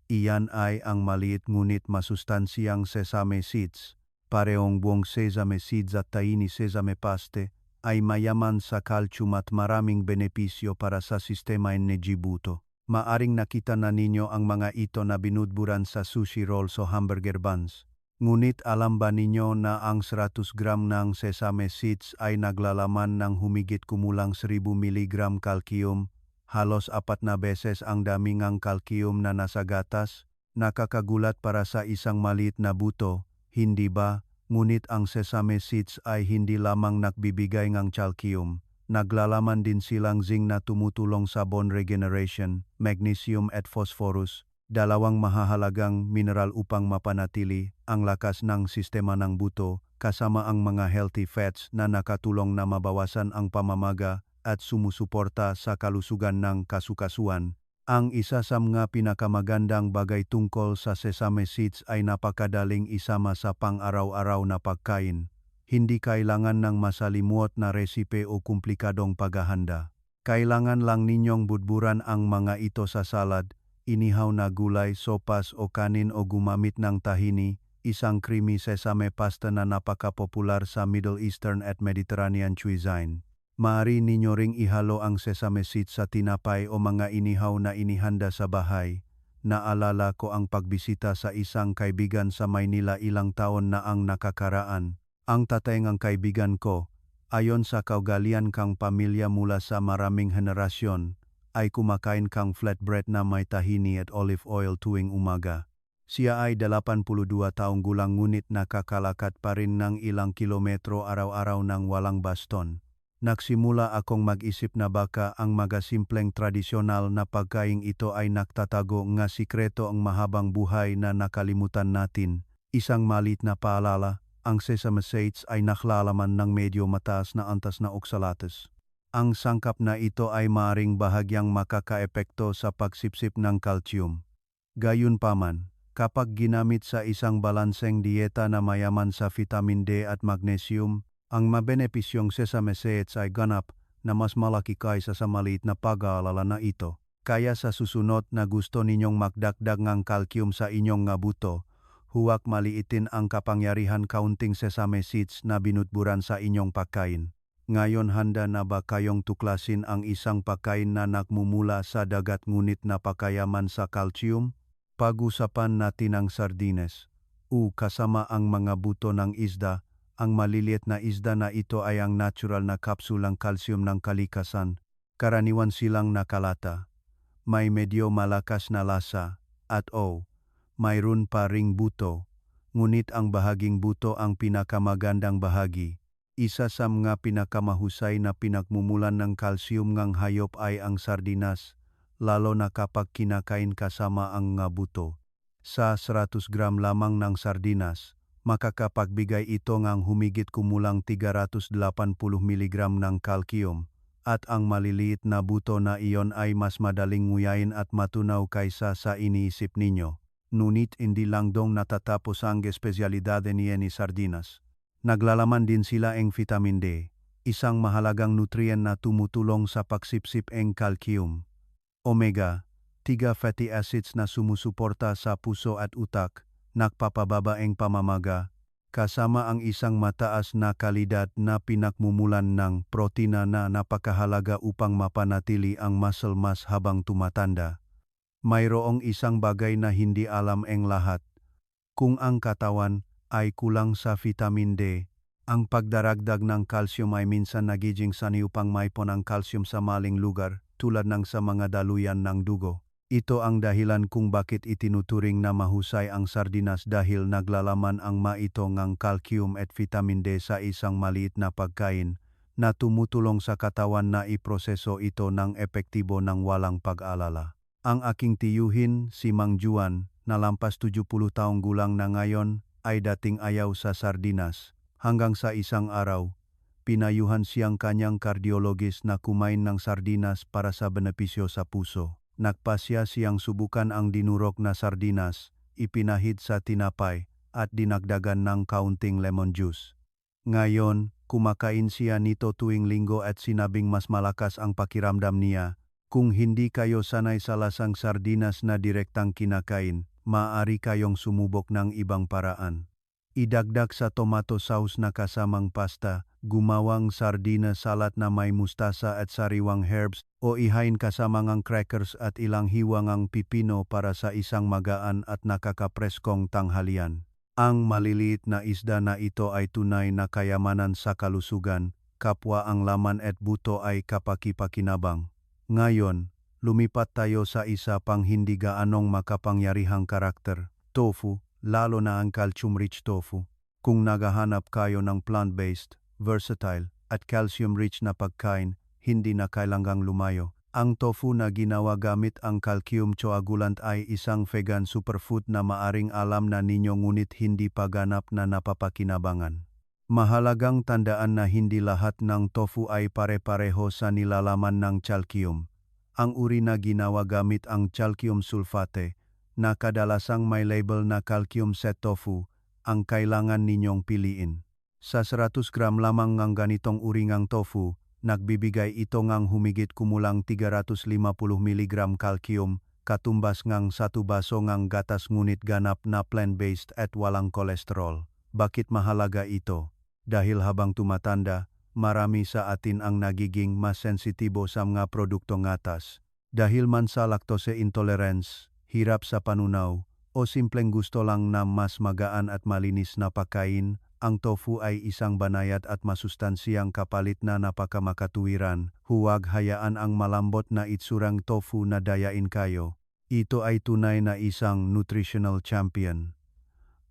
Iyan ay ang maliit ngunit masustansyang sesame seeds. Parehong buong sesame seeds at tiny sesame paste ay mayaman sa calcium at maraming benepisyo para sa sistema energy buto. Maaring nakita na ninyo ang mga ito na binudburan sa sushi rolls o hamburger buns. Ngunit alam ba ninyo na ang 100 gram ng sesame seeds ay naglalaman ng humigit kumulang 1,000 mg calcium, halos 4 na beses ang dami ng calcium na nasa gatas? Nakakagulat para sa isang maliit na buto, hindi ba? Ngunit ang sesame seeds ay hindi lamang nagbibigay ng calcium. Naglalaman din silang zinc na tumutulong sa bone regeneration, magnesium at phosphorus, dalawang mahahalagang mineral upang mapanatili ang lakas ng sistema ng buto, kasama ang mga healthy fats na nakatulong na mabawasan ang pamamaga at sumusuporta sa kalusugan ng kasukasuan. Ang isa sa mga pinakamagandang bagay tungkol sa sesame seeds ay napakadaling isama sa pang-araw-araw na pagkain. Hindi kailangan ng masalimuot na resipe o komplikadong paghahanda. Kailangan lang ninyong budburan ang mga ito sa salad, inihaw na gulay, sopas o kanin o gumamit ng tahini, isang creamy sesame pasta na napakapopular sa Middle Eastern at Mediterranean cuisine. Maaari ninyo ring ihalo ang sesame seeds sa tinapay o mga inihaw na inihanda sa bahay. Naalala ko ang pagbisita sa isang kaibigan sa Maynila ilang taon na ang nakakaraan. Ang tatay ng kaibigan ko, ayon sa kaugalian kang pamilya mula sa maraming henerasyon, ay kumakain kang flatbread na may tahini at olive oil tuwing umaga. Siya ay 82 taong gulang ngunit nakakalakad pa rin ng ilang kilometro araw-araw ng walang baston. Nagsimula akong mag-isip na baka ang mga simpleng tradisyonal na pagkain ito ay nagtatago nga sikreto ang mahabang buhay na nakalimutan natin. Isang malit na paalala, ang sesame seeds ay naklalaman ng medyo mataas na antas na oxalates. Ang sangkap na ito ay maaring bahagyang makakaepekto sa pagsipsip ng calcium. Gayunpaman, kapag ginamit sa isang balanseng dieta na mayaman sa vitamin D at magnesium, ang mabenepisyong sesame seeds ay ganap na mas malaki kaysa sa maliit na pag-aalala na ito. Kaya sa susunod na gusto ninyong magdagdag ng calcium sa inyong nga buto, huwag maliitin ang kapangyarihan kaunting sesame seeds na binutburan sa inyong pagkain. Ngayon handa na ba kayong tuklasin ang isang pagkain na nagmumula sa dagat ngunit napakayaman sa calcium? Pag-usapan natin ang sardines. Kasama ang mga buto ng isda. Ang maliliit na isda na ito ay ang natural na kapsulang calcium ng kalikasan. Karaniwan silang nakalata. May medyo malakas na lasa at mayroon pa ring buto. Ngunit ang bahaging buto ang pinakamagandang bahagi. Isa sa mga pinakamahusay na pinagmumulan ng calcium ngang hayop ay ang sardinas, lalo na kapag kinakain kasama ang nga buto. Sa 100 gram lamang ng sardinas, makakapagbigay ito ngang humigit kumulang 380 mg ng calcium, at ang maliliit na buto na iyon ay mas madaling nguyain at matunaw kaysa sa iniisip ninyo. Ngunit hindi lang dong natatapos ang espesyalidad ni sardinas. Naglalaman din sila ng vitamin D, isang mahalagang nutrient na tumutulong sa pagsipsip ng calcium. Omega-3 fatty acids na sumusuporta sa puso at utak, nagpapababa ng pamamaga, kasama ang isang mataas na kalidad na pinakmumulan ng protina na napakahalaga upang mapanatili ang muscle mass habang tumatanda. Mayroong isang bagay na hindi alam ng lahat. Kung ang katawan ay kulang sa vitamin D, ang pagdaragdag ng calcium ay minsan nagiging sanhi upang maipon ang calcium sa maling lugar tulad ng sa mga daluyan ng dugo. Ito ang dahilan kung bakit itinuturing na mahusay ang sardinas dahil naglalaman ang maito ng calcium at vitamin D sa isang maliit na pagkain na tumutulong sa katawan na iproseso ito ng epektibo ng walang pag-alala. Ang aking tiyuhin, si Mang Juan, na lampas 70 taong gulang na ngayon, ay dating ayaw sa sardinas. Hanggang sa isang araw, pinayuhan siyang kanyang kardiologis na kumain ng sardinas para sa benepisyo sa puso. Nagpasya siyang subukan ang dinurok na sardinas, ipinahid sa tinapay, at dinagdagan ng kaunting lemon juice. Ngayon, kumakain siya nito tuwing linggo at sinabing mas malakas ang pakiramdam niya. Kung hindi kayo sanay sa lasang sardinas na direktang kinakain, maaari kayong sumubok ng ibang paraan. Idagdag sa tomato sauce na kasamang pasta, gumawang sardinas salad na may mustasa at sariwang herbs, o ihain kasama ng crackers at ilang hiwangang pipino para sa isang magaan at nakakapreskong tanghalian. Ang maliliit na isda na ito ay tunay na kayamanan sa kalusugan, kapwa ang laman at buto ay kapaki-pakinabang. Ngayon, lumipat tayo sa isa pang hindi gaanong makapangyarihang karakter, tofu, lalo na ang calcium-rich tofu. Kung naghahanap kayo ng plant-based, versatile, at calcium-rich na pagkain, hindi na kailangang lumayo. Ang tofu na ginawa gamit ang calcium coagulant ay isang vegan superfood na maaring alam na ninyo ngunit hindi pa ganap na napapakinabangan. Mahalagang tandaan na hindi lahat ng tofu ay pare-pareho sa nilalaman ng calcium. Ang uri na ginawa gamit ang calcium sulfate, na kadalasang may label na calcium set tofu, ang kailangan ninyong piliin. Sa 100 gram lamang ng ganitong uri ng tofu, nagbibigay ito ng humigit kumulang 350 mg calcium, katumbas ng 1 baso ng gatas ngunit ganap na plant-based at walang kolesterol. Bakit mahalaga ito? Dahil habang tumatanda, marami sa atin ang nagiging mas sensitibo sa mga produktong atas. Dahil man sa lactose intolerance, hirap sa panunaw, o simpleng gusto lang na mas magaan at malinis na pagkain, ang tofu ay isang banayad at masustansyang kapalit na napakamakatuwiran. Huwag hayaan ang malambot na itsurang tofu na dayain kayo. Ito ay tunay na isang nutritional champion.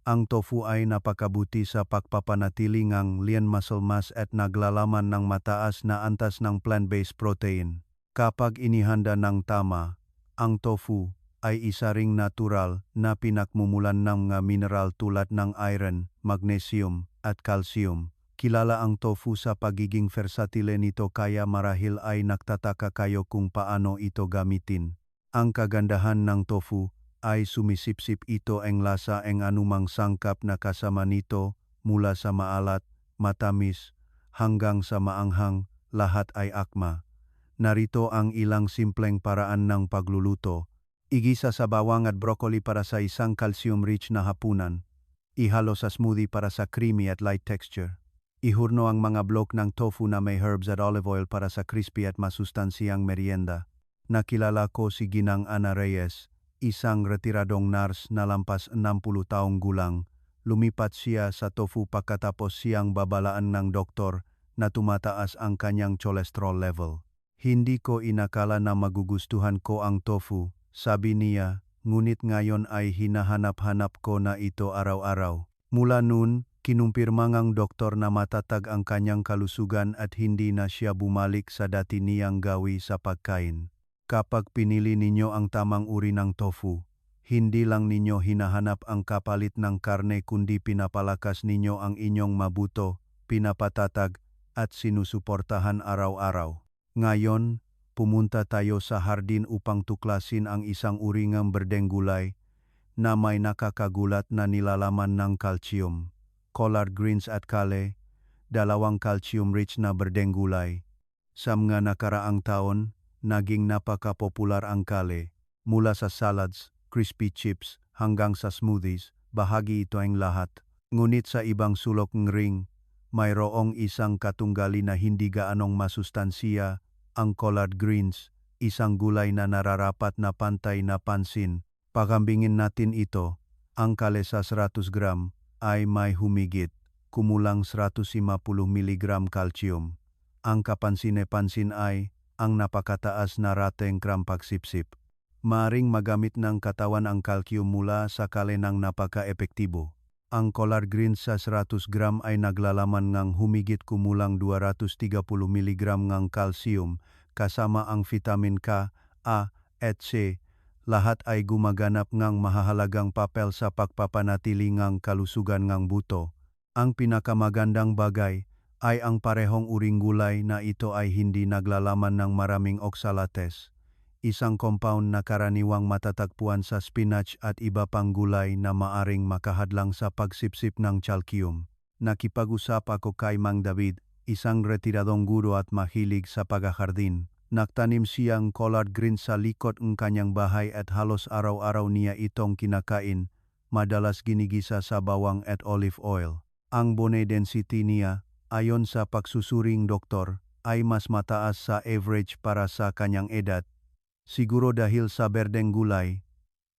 Ang tofu ay napakabuti sa pagpapanatili ng lean muscle mass at naglalaman ng mataas na antas ng plant-based protein. Kapag inihanda ng tama, ang tofu ay isa ring natural na pinakmumulan ng mga mineral tulad ng iron, magnesium, at calcium. Kilala ang tofu sa pagiging versatile nito kaya marahil ay nagtataka kayo kung paano ito gamitin. Ang kagandahan ng tofu ay sumisipsip ito ang lasa ang anumang sangkap na kasama nito mula sa maalat, matamis, hanggang sa maanghang, lahat ay akma. Narito ang ilang simpleng paraan ng pagluluto. Igisa sa bawang at broccoli para sa isang calcium-rich na hapunan. Ihalo sa smoothie para sa creamy at light texture. Ihurno ang mga blok ng tofu na may herbs at olive oil para sa crispy at masustansyang merienda. Nakilala ko si Ginang Ana Reyes, isang retiradong nurse na lampas 60 taong gulang. Lumipat siya sa tofu pagkatapos siyang babalaan ng doktor na tumataas ang kanyang cholesterol level. Hindi ko inakala na magugustuhan ko ang tofu, sabi niya, ngunit ngayon ay hinahanap-hanap ko na ito araw-araw. Mula noon, kinumpirma ng doktor na matatag ang kanyang kalusugan at hindi na siya bumalik sa dati niyang gawi sa pagkain. Kapag pinili ninyo ang tamang uri ng tofu, hindi lang ninyo hinahanap ang kapalit ng karne kundi pinapalakas ninyo ang inyong mabuto, pinapatatag, at sinusuportahan araw-araw. Ngayon, pumunta tayo sa hardin upang tuklasin ang isang uri ng berdeng gulay na may nakakagulat na nilalaman ng calcium. Collard greens at kale, dalawang calcium-rich na berdeng gulay. Sa mga nakaraang taon, naging napaka-popular ang kale. Mula sa salads, crispy chips, hanggang sa smoothies, bahagi ito ang lahat. Ngunit sa ibang sulok ng ring, mayroong isang katunggali na hindi gaanong masustansiya, ang collard greens, isang gulay na nararapat na pantay na pansin. Pagambingin natin ito, ang kale sa 100 gram ay may humigit, kumulang 150 mg calcium. Ang kapansin-pansin ay ang napakataas na rateng krampagsipsip. Maaring magamit ng katawan ang calcium mula sa kale ng napaka-epektibo. Ang collard greens sa 100 gram ay naglalaman ng humigit kumulang 230 mg ng calcium kasama ang vitamin K, A, at C. Lahat ay gumaganap ng mahahalagang papel sa pagpapanatili ng kalusugan ng buto. Ang pinakamagandang bagay ay ang parehong uring gulay na ito ay hindi naglalaman ng maraming oxalates. Isang compound na karaniwang matatagpuan sa spinach at iba pang gulay na maaring makahadlang sa pagsipsip ng calcium. Nakipag-usap ako kay Mang David, isang retiradong guro at mahilig sa paghahardin. Nagtanim siyang collard greens sa likod ng kanyang bahay at halos araw-araw niya itong kinakain, madalas ginigisa sa bawang at olive oil. Ang bone density niya, ayon sa pagsusuring doktor, ay mas mataas sa average para sa kanyang edad. Siguro dahil sa berdeng gulay,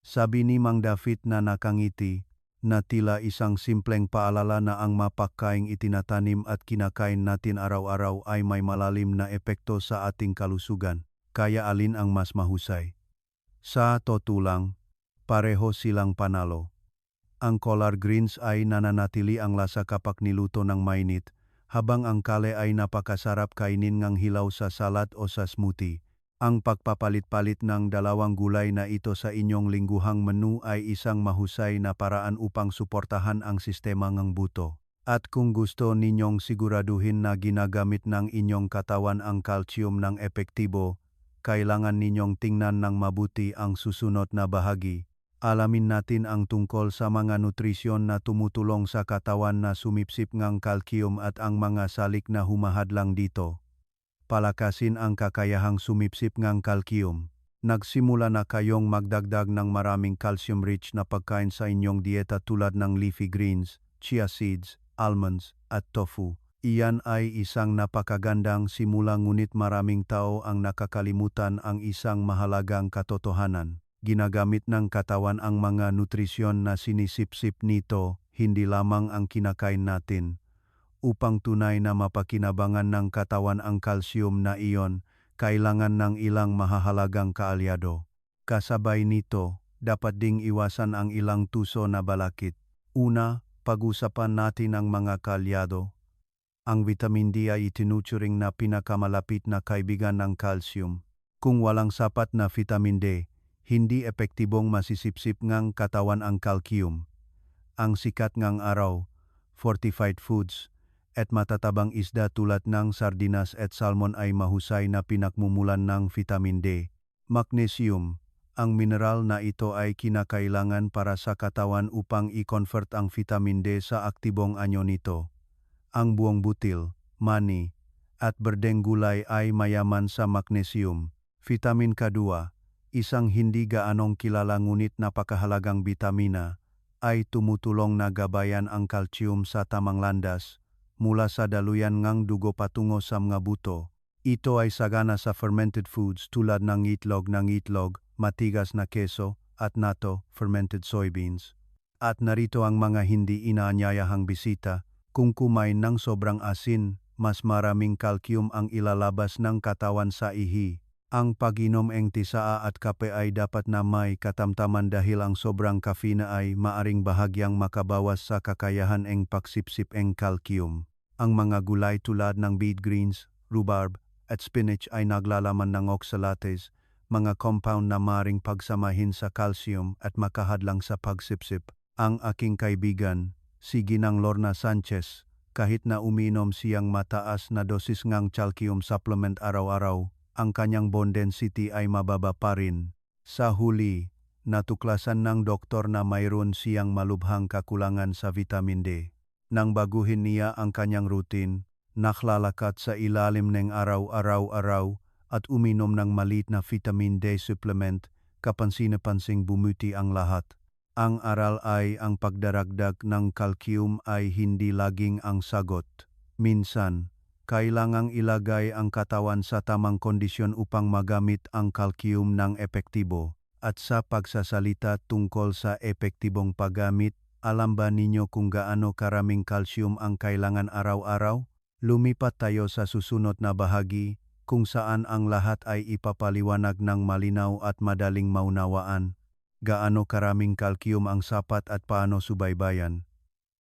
sabi ni Mang David na nakangiti, na tila isang simpleng paalala na ang mapagkaing itinatanim at kinakain natin araw-araw ay may malalim na epekto sa ating kalusugan. Kaya alin ang mas mahusay? Sa totoo lang, pareho silang panalo. Ang collard greens ay nananatili ang lasa kapag niluto ng mainit, habang ang kale ay napakasarap kainin ng hilaw sa salad o sa smoothie. Ang pagpapalit-palit ng dalawang gulay na ito sa inyong lingguhang menu ay isang mahusay na paraan upang suportahan ang sistema ng buto. At kung gusto ninyong siguraduhin na ginagamit ng inyong katawan ang calcium ng epektibo, kailangan ninyong tingnan ng mabuti ang susunod na bahagi. Alamin natin ang tungkol sa mga nutrisyon na tumutulong sa katawan na sumipsip ng calcium at ang mga salik na humahadlang dito. Palakasin ang kakayahang sumipsip ng calcium. Nagsimula na kayong magdagdag ng maraming calcium-rich na pagkain sa inyong dieta tulad ng leafy greens, chia seeds, almonds, at tofu. Iyan ay isang napakagandang simula ngunit maraming tao ang nakakalimutan ang isang mahalagang katotohanan. Ginagamit ng katawan ang mga nutrisyon na sinisipsip nito, hindi lamang ang kinakain natin. Upang tunay na mapakinabangan ng katawan ang calcium na iyon, kailangan ng ilang mahahalagang kaalyado. Kasabay nito, dapat ding iwasan ang ilang tuso na balakid. Una, pag-usapan natin ang mga kaalyado. Ang vitamin D ay itinuturing na pinakamalapit na kaibigan ng calcium. Kung walang sapat na vitamin D, hindi epektibong masisipsip ngang katawan ang calcium. Ang sikat ngang araw, fortified foods, at matatabang isda tulad ng sardinas at salmon ay mahusay na pinakmumulan ng vitamin D. Magnesium, ang mineral na ito ay kinakailangan para sa katawan upang i-convert ang vitamin D sa aktibong anyo nito. Ang buong butil, mani, at berdeng gulay ay mayaman sa magnesium. Vitamin K2, isang hindi gaanong kilala ngunit napakahalagang bitamina, ay tumutulong na gabayan ang calcium sa tamang landas, mula sa daluyan ngang dugo patungo sa mga buto. Ito ay sagana sa fermented foods tulad ng itlog, matigas na keso, at nato, fermented soybeans. At narito ang mga hindi inaanyayahang bisita. Kung kumain ng sobrang asin, mas maraming calcium ang ilalabas ng katawan sa ihi. Ang pag-inom ng tisaa at kape ay dapat na may katamtaman dahil ang sobrang kafina ay maaring bahagyang makabawas sa kakayahan ng pagsipsip ng calcium. Ang mga gulay tulad ng beet greens, rhubarb, at spinach ay naglalaman ng oxalates, mga compound na maaring pagsamahin sa calcium at makahadlang sa pagsipsip. Ang aking kaibigan, si Ginang Lorna Sanchez, kahit na uminom siyang mataas na dosis ng calcium supplement araw-araw, ang kanyang bone density ay mababa pa rin. Sa huli, natuklasan ng doktor na mayroon siyang malubhang kakulangan sa vitamin D. Nang baguhin niya ang kanyang routine, naklalakad sa ilalim ng araw-araw at uminom ng maliit na vitamin D supplement, kapansin-pansing bumuti ang lahat. Ang aral ay ang pagdaragdag ng calcium ay hindi laging ang sagot. Minsan, kailangang ilagay ang katawan sa tamang kondisyon upang magamit ang calcium ng epektibo. At sa pagsasalita tungkol sa epektibong paggamit, alam ba ninyo kung gaano karaming calcium ang kailangan araw-araw? Lumipat tayo sa susunod na bahagi, kung saan ang lahat ay ipapaliwanag ng malinaw at madaling maunawaan. Gaano karaming calcium ang sapat at paano subaybayan.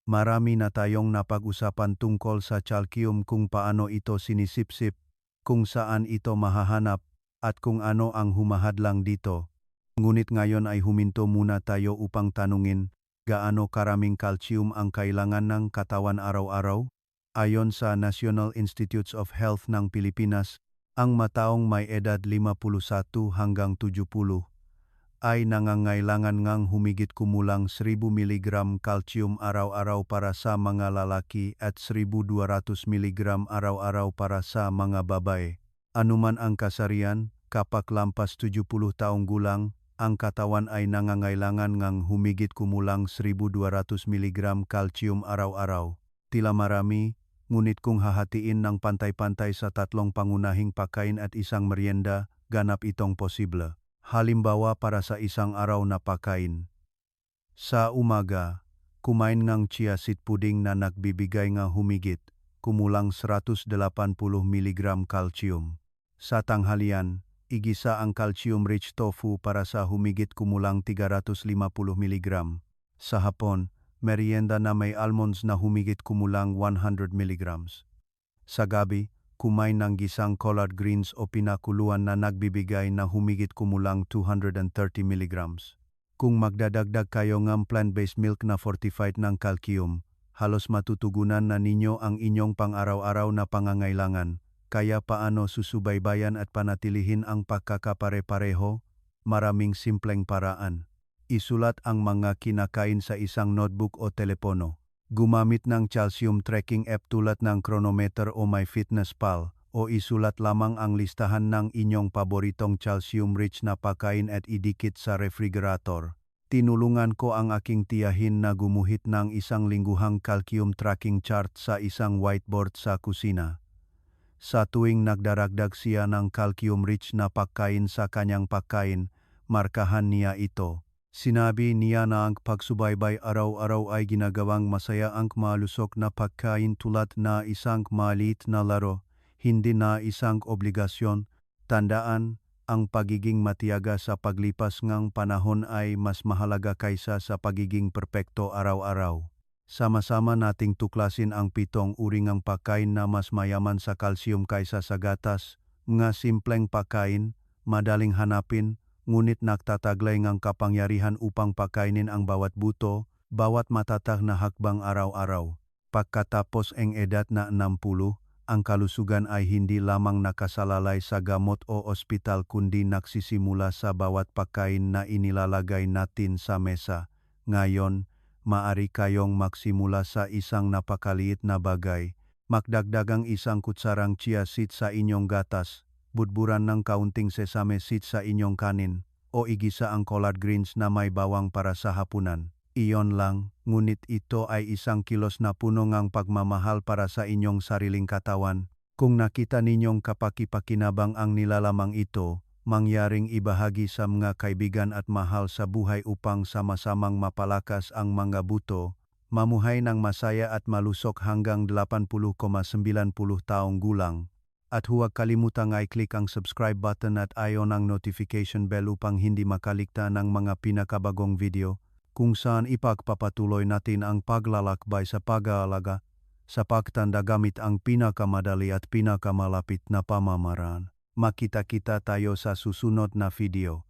Marami na tayong napag-usapan tungkol sa calcium, kung paano ito sinisipsip, kung saan ito mahahanap, at kung ano ang humahadlang dito. Ngunit ngayon ay huminto muna tayo upang tanungin, gaano karaming calcium ang kailangan ng katawan araw-araw? Ayon sa National Institutes of Health ng Pilipinas, ang mataong may edad 51 hanggang 70 ay nangangailangan ngang humigit kumulang 1,000 mg calcium araw-araw para sa mga lalaki at 1,200 mg araw-araw para sa mga babae. Anuman ang kasarian, kapag lampas 70 taong gulang, ang katawan ay nangangailangan ngang humigit kumulang 1,200 mg calcium araw-araw. Tila marami, ngunit kung hahatiin ng pantay-pantay sa tatlong pangunahing pagkain at isang merienda, ganap itong posible. Halimbawa para sa isang araw na pagkain. Sa umaga, kumain ng chia seed pudding na nagbibigay nga humigit kumulang 180 mg calcium. Sa tanghalian, igisa ang calcium-rich tofu para sa humigit kumulang 350 mg. Sa hapon, merienda na may almonds na humigit kumulang 100 mg. Sa gabi, kumain ng gisang collard greens o pinakuluan na nagbibigay na humigit kumulang 230 mg. Kung magdadagdag kayo ng plant-based milk na fortified ng calcium, halos matutugunan na ninyo ang inyong pang-araw-araw na pangangailangan. Kaya paano susubaybayan at panatilihin ang pagkakapare-pareho? Maraming simpleng paraan. Isulat ang mga kinakain sa isang notebook o telepono. Gumamit ng calcium tracking app tulad ng Chronometer o MyFitnessPal, o isulat lamang ang listahan ng inyong paboritong calcium-rich na pagkain at idikit sa refrigerator. tinulungan ko ang aking tiyahin na gumuhit ng isang lingguhang calcium tracking chart sa isang whiteboard sa kusina. Sa tuwing nagdaragdag siya ng calcium-rich na pagkain sa kanyang pagkain, markahan niya ito. Sinabi niya na ang pagsubaybay araw-araw ay ginagawang masaya ang malusog na pagkain tulad na isang maliit na laro, hindi na isang obligasyon. Tandaan, ang pagiging matiyaga sa paglipas ng panahon ay mas mahalaga kaysa sa pagiging perpekto araw-araw. Sama-sama nating tuklasin ang 7 uri ng pagkain na mas mayaman sa kalsiyum kaysa sa gatas, mga simpleng pagkain, madaling hanapin, ngunit nagtataglay ng kapangyarihan upang pakainin ang bawat buto, bawat matatag na hakbang araw-araw. Pagkatapos ang edad na 60, ang kalusugan ay hindi lamang nakasalalay sa gamot o ospital kundi nagsisimula sa bawat pagkain na inilalagay natin sa mesa. Ngayon, maaari kayong magsimula sa isang napakaliit na bagay. Magdagdagang isang kutsarang chia seeds sa inyong gatas, budburan ng kaunting sesame seeds sa inyong kanin, o igisa ang collard greens na may bawang para sa hapunan. Iyon lang, ngunit ito ay isang kilos na puno ng pagmamahal para sa inyong sariling katawan. Kung nakita ninyong kapaki-pakinabang ang nilalamang ito, mangyaring ibahagi sa mga kaibigan at mahal sa buhay upang sama-samang mapalakas ang mga buto, mamuhay ng masaya at malusog hanggang 80,90 taong gulang. At huwag kalimutang i-click ang subscribe button at i-on ang notification bell upang hindi makaligta ng mga pinakabagong video, kung saan ipagpapatuloy natin ang paglalakbay sa pag-aalaga sa pagtanda gamit ang pinakamadali at pinakamalapit na pamamaraan. Makita-kita tayo sa susunod na video.